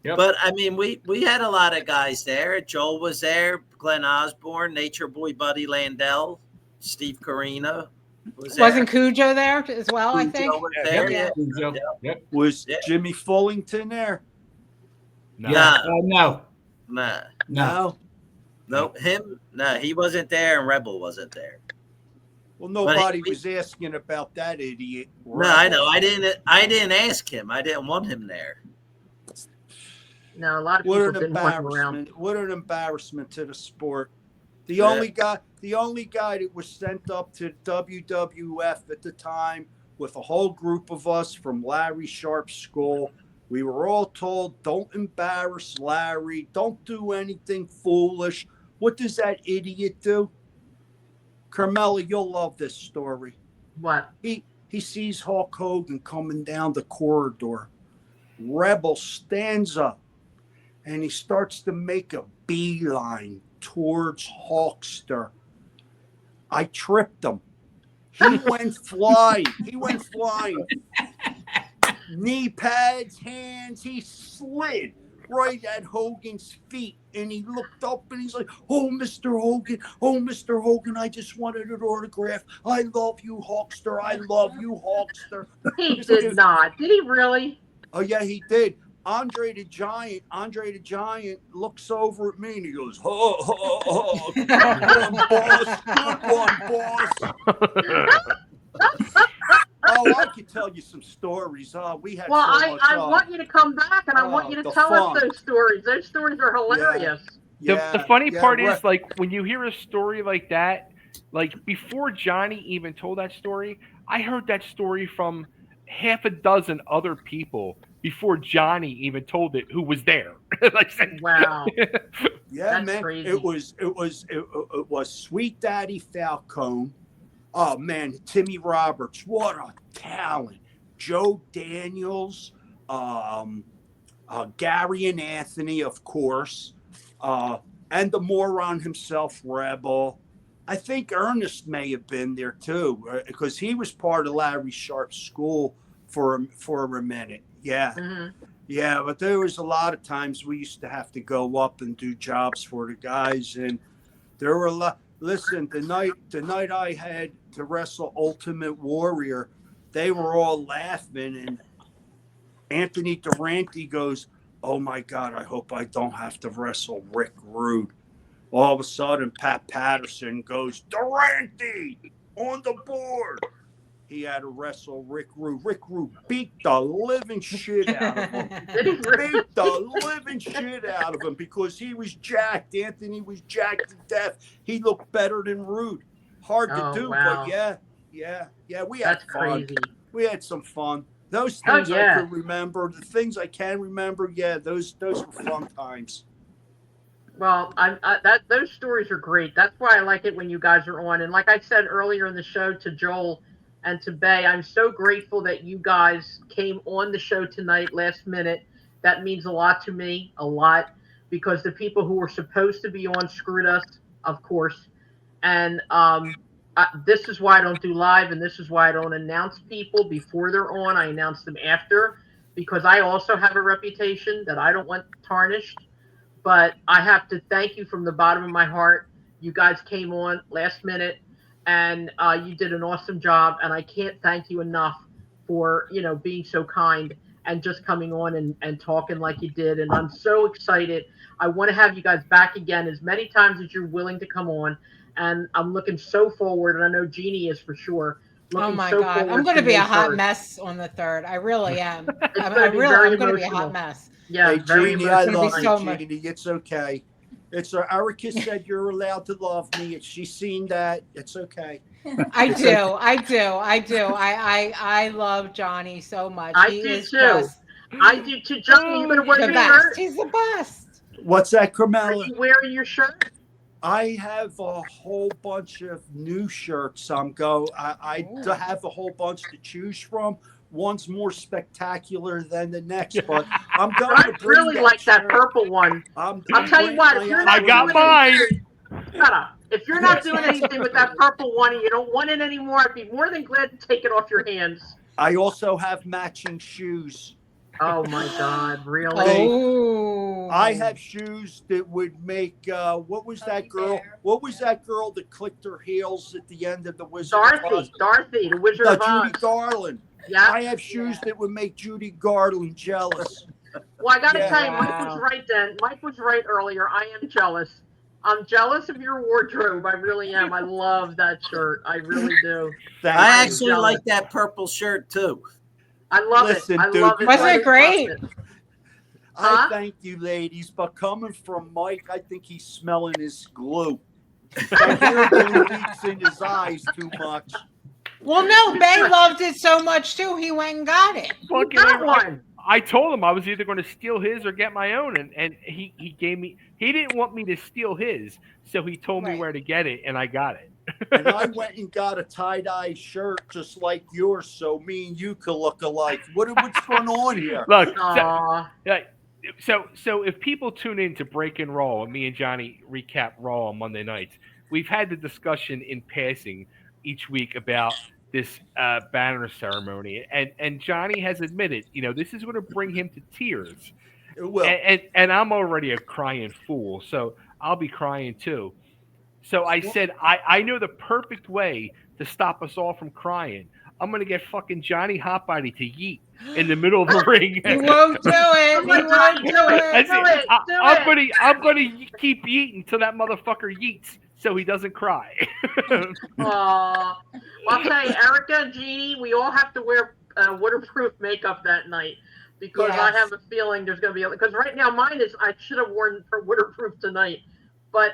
Yep. But I mean, we had a lot of guys there. Joel was there, Glenn Osborne, Nature Boy Buddy Landell, Steve Carino. Wasn't Cujo there as well? Cujo I think. was there. Yep. Was Jimmy Fullington there? No. No. Him? No, he wasn't there, and Rebel wasn't there. Well, nobody was asking about that idiot. No, I know. I didn't ask him. I didn't want him there. No, a lot of people didn't want him around. What an embarrassment to the sport. The only guy that was sent up to WWF at the time with a whole group of us from Larry Sharp's school We were all told, don't embarrass Larry. Don't do anything foolish. What does that idiot do? Carmela, you'll love this story. What? He sees Hulk Hogan coming down the corridor. Rebel stands up and he starts to make a beeline towards Hulkster. I tripped him. He went flying. Knee pads, hands. He slid right at Hogan's feet. And he looked up and he's like, oh, Mr. Hogan, I just wanted an autograph. I love you, Hulkster. I love you, Hulkster. He did not. Did he really? Oh, yeah, he did. Andre the Giant looks over at me and he goes, oh, good one, boss. Oh, I could tell you some stories. We had well, so much. I want you to come back and I want you to tell us those stories. Those stories are hilarious. The funny part is, like, when you hear a story like that, like, before Johnny even told that story, I heard that story from half a dozen other people before Johnny even told it, who was there. Wow. Yeah, that's man. Crazy. It was Sweet Daddy Falcone. Oh man, Timmy Roberts, what a talent. Joe Daniels, Gary and Anthony, of course, and the moron himself, Rebel. I think Ernest may have been there too, because he was part of Larry Sharp's school for a minute. Yeah. Mm-hmm. Yeah, but there was a lot of times we used to have to go up and do jobs for the guys, and there were a lot. Listen, the night I had to wrestle Ultimate Warrior, they were all laughing, and Anthony Durante goes, "Oh my God, I hope I don't have to wrestle Rick Rude." All of a sudden, Pat Patterson goes, "Durante on the board." He had to wrestle Rick Rude. Rick Rude beat the living shit out of him. Beat the living shit out of him because he was jacked. Anthony was jacked to death. He looked better than Rude. Hard to do, wow. but yeah. We had That's fun. Crazy. We had some fun. Those things I could remember. The things I can remember, those were fun times. Well, those stories are great. That's why I like it when you guys are on. And like I said earlier in the show to Joel and to Bay, I'm so grateful that you guys came on the show tonight last minute. That means a lot to me, a lot, because the people who were supposed to be on screwed us, of course. And this is why I don't do live, and this is why I don't announce people before they're on. I announce them after, because I also have a reputation that I don't want tarnished. But I have to thank you from the bottom of my heart. You guys came on last minute, and you did an awesome job. And I can't thank you enough for, being so kind and just coming on and talking like you did. And I'm so excited. I want to have you guys back again as many times as you're willing to come on. And I'm looking so forward. And I know Jeannie is for sure. Oh my God. I'm going to be a hot mess on the 3rd. I really am. I'm going to be a hot mess. Yeah, hey, Jeannie, I love you, so Jeannie. It's okay. Erica said you're allowed to love me. She's seen that. It's okay. I do. I love Johnny so much. I do too. I do too. Johnny, you gonna wear your shirt? He's the best. What's that, Carmela? Are you wearing your shirt? I have a whole bunch of new shirts. I have a whole bunch to choose from. One's more spectacular than the next, but I'm going to bring really like that purple one. I'll tell you what. If you're not I got mine. Shut up. If you're not doing anything with that purple one and you don't want it anymore, I'd be more than glad to take it off your hands. I also have matching shoes. Oh my God! Really? Oh. I have shoes that would make. What was that girl? What was that girl that clicked her heels at the end of the Wizard of Oz? Dorothy, the Wizard of Oz. Judy Garland. Yeah. I have shoes that would make Judy Garland jealous. Well, I got to tell you, Mike was right then. Mike was right earlier. I am jealous. I'm jealous of your wardrobe. I really am. I love that shirt. I really do. I actually like that purple shirt too. I love it. I love it. Wasn't it great? I thank you, ladies, but coming from Mike, I think he's smelling his glue. I hear the leaks in his eyes too much. Well, no, Bay loved it so much too. He went and got it. Got one. I told him I was either going to steal his or get my own, and he gave me. He didn't want me to steal his, so he told me Right. where to get it, and I got it. And I went and got a tie-dye shirt just like yours, so me and you could look alike. What's going on here? Look, Aw. so if people tune in to Break and Roll, and me and Johnny recap Raw on Monday nights, we've had the discussion in passing each week about this banner ceremony, and Johnny has admitted, this is going to bring him to tears. It will. And I'm already a crying fool, so I'll be crying too. So I said, I know the perfect way to stop us all from crying. I'm going to get fucking Johnny Hotbody to yeet in the middle of the ring. He won't do it. He won't do it. I'm gonna keep yeeting till that motherfucker yeets, so he doesn't cry. Aw. I'll tell you, Erica and Jeannie, we all have to wear waterproof makeup that night because I Yes. have a feeling there's going to be, because right now mine is, I should have worn for waterproof tonight, but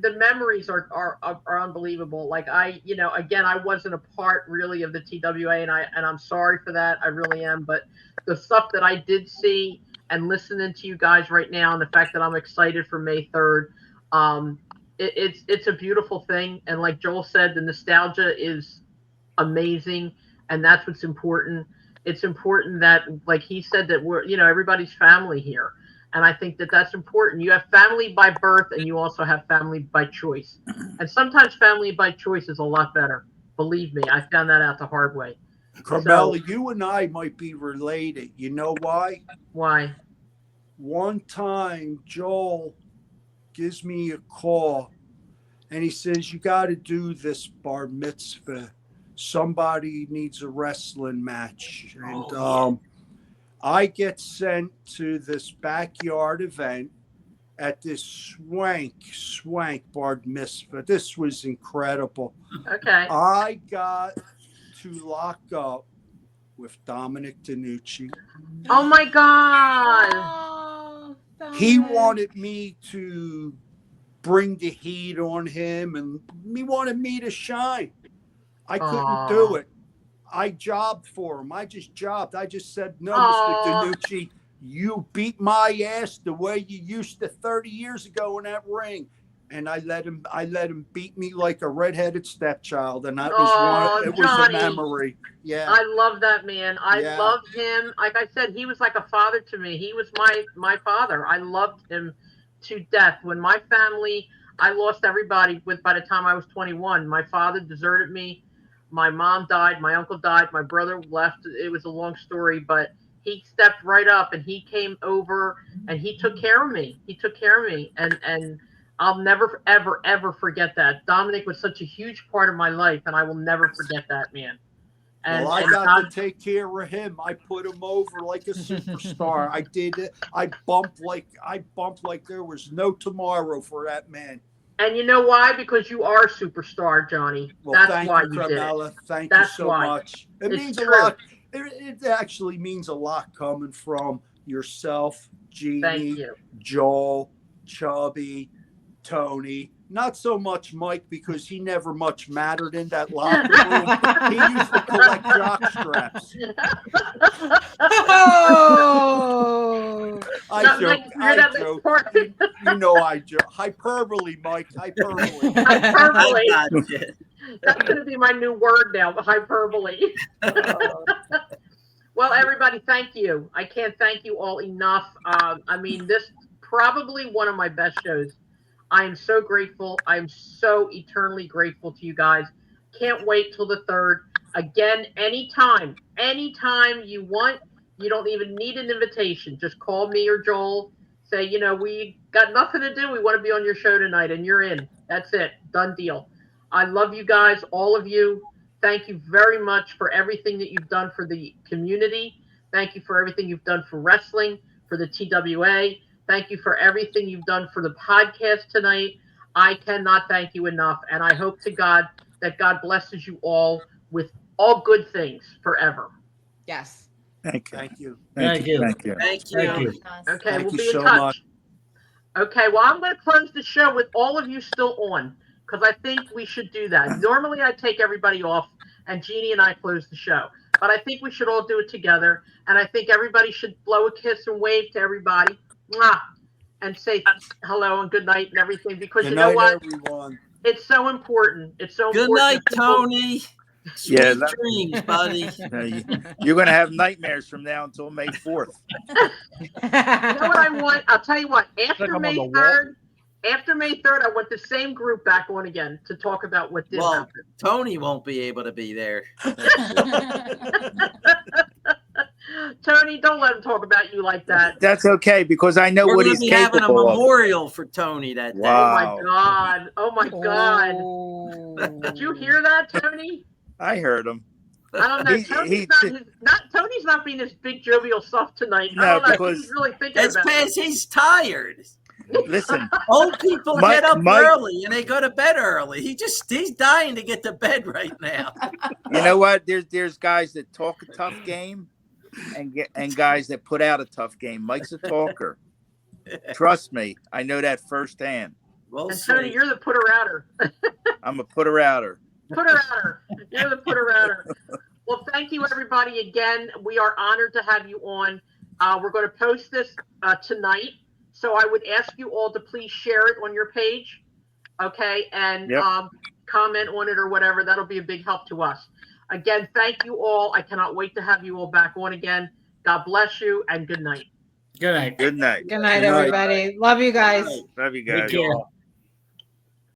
the memories are unbelievable. Like again, I wasn't a part really of the TWA, and I'm sorry for that. I really am. But the stuff that I did see and listening to you guys right now, and the fact that I'm excited for May 3rd, it's a beautiful thing. And like Joel said, the nostalgia is amazing, and that's what's important. It's important that, like he said, that we're everybody's family here. And I think that that's important. You have family by birth, and you also have family by choice. And sometimes family by choice is a lot better. Believe me, I found that out the hard way. Carmela, you and I might be related. You know why? Why? One time, Joel gives me a call, and he says, you got to do this bar mitzvah. Somebody needs a wrestling match. And I get sent to this backyard event at this swank bar mitzvah. This was incredible. Okay. I got to lock up with Dominic DeNucci. Oh my God. Oh, He Dominic. wanted me to bring the heat on him, and he wanted me to shine. I couldn't do it. I jobbed for him. I just said, no, Mr. DeNucci, you beat my ass the way you used to 30 years ago in that ring. And I let him beat me like a redheaded stepchild. And that was it was a memory. Yeah. I love that man. I loved him. Like I said, he was like a father to me. He was my father. I loved him to death. When my family, I lost everybody by the time I was 21. My father deserted me. My mom died. My uncle died. My brother left. It was a long story, but he stepped right up and he came over and he took care of me. And I'll never, ever, ever forget that. Dominic was such a huge part of my life, and I will never forget that, man. Well, I got to take care of him. I put him over like a superstar. I did it. I bumped like there was no tomorrow for that man. And you know why? Because you are a superstar, Johnny. Well, That's why you Carmela. did it. Thank That's you so why. much. It It's means true. a lot. It actually means a lot coming from yourself, Jeannie, Thank you. Joel, Chubby, Tony. Not so much Mike, because he never much mattered in that locker room. He used to collect jock straps. Oh. I Not joke. like you're that joke. part. You know I joke. Hyperbole, Mike. Hyperbole. Hyperbole. I got you. That's going to be my new word now, hyperbole. Well, everybody, thank you. I can't thank you all enough. I mean, this probably one of my best shows. I am so grateful. I'm so eternally grateful to you guys. Can't wait till the 3rd. Again, anytime you want, you don't even need an invitation. Just call me or Joel. Say, we got nothing to do. We want to be on your show tonight, and you're in. That's it. Done deal. I love you guys, all of you. Thank you very much for everything that you've done for the community. Thank you for everything you've done for wrestling, for the TWA. Thank you for everything you've done for the podcast tonight. I cannot thank you enough. And I hope to God that God blesses you all with all good things forever. Yes. Thank you. Thank you. Thank you. Thank you. Thank you. Thank you. Okay, Thank we'll you be in so touch. much. Okay, well, I'm going to close the show with all of you still on, because I think we should do that. Normally, I take everybody off, and Jeannie and I close the show. but I think we should all do it together. And I think everybody should blow a kiss and wave to everybody. Mwah, and say hello and good night and everything, because Good you know night, what? everyone. It's so important. It's so Good important. night, that people- Tony. Sweet Yeah, dreams, buddy. You're going to have nightmares from now until May 4th. You know what I want? I'll tell you what. like After I'm May on the wall. 3rd, I want the same group back on again to talk about what did Well, happen. Tony won't be able to be there. Tony, don't let him talk about you like that. That's okay, because I know We're what going to he's be having a capable of. memorial for Tony that day. Wow. Oh my God! Oh my God! Oh. Did you hear that, Tony? I heard him. I don't know. Tony's not being his big jovial self tonight. I No, don't know. because He's really thinking It's about it. because he's tired. Listen, Old people Mike- get up Mike- early and they go to bed early. He's dying to get to bed right now. you know what? There's guys that talk a tough game, and guys that put out a tough game. Mike's a talker. Trust me, I know that firsthand. We'll And Tony, see. you're the putter-outer. I'm a putter-outer. Putter-outer. You're the putter-outer. Well, thank you, everybody, again. We are honored to have you on. We're going to post this tonight. So I would ask you all to please share it on your page, okay? And Yep. comment on it or whatever. That'll be a big help to us. Again, thank you all. I cannot wait to have you all back on again. God bless you, and good night. Good night. Good night. Good night, Good night. everybody. Love you guys. Love you Take guys. care.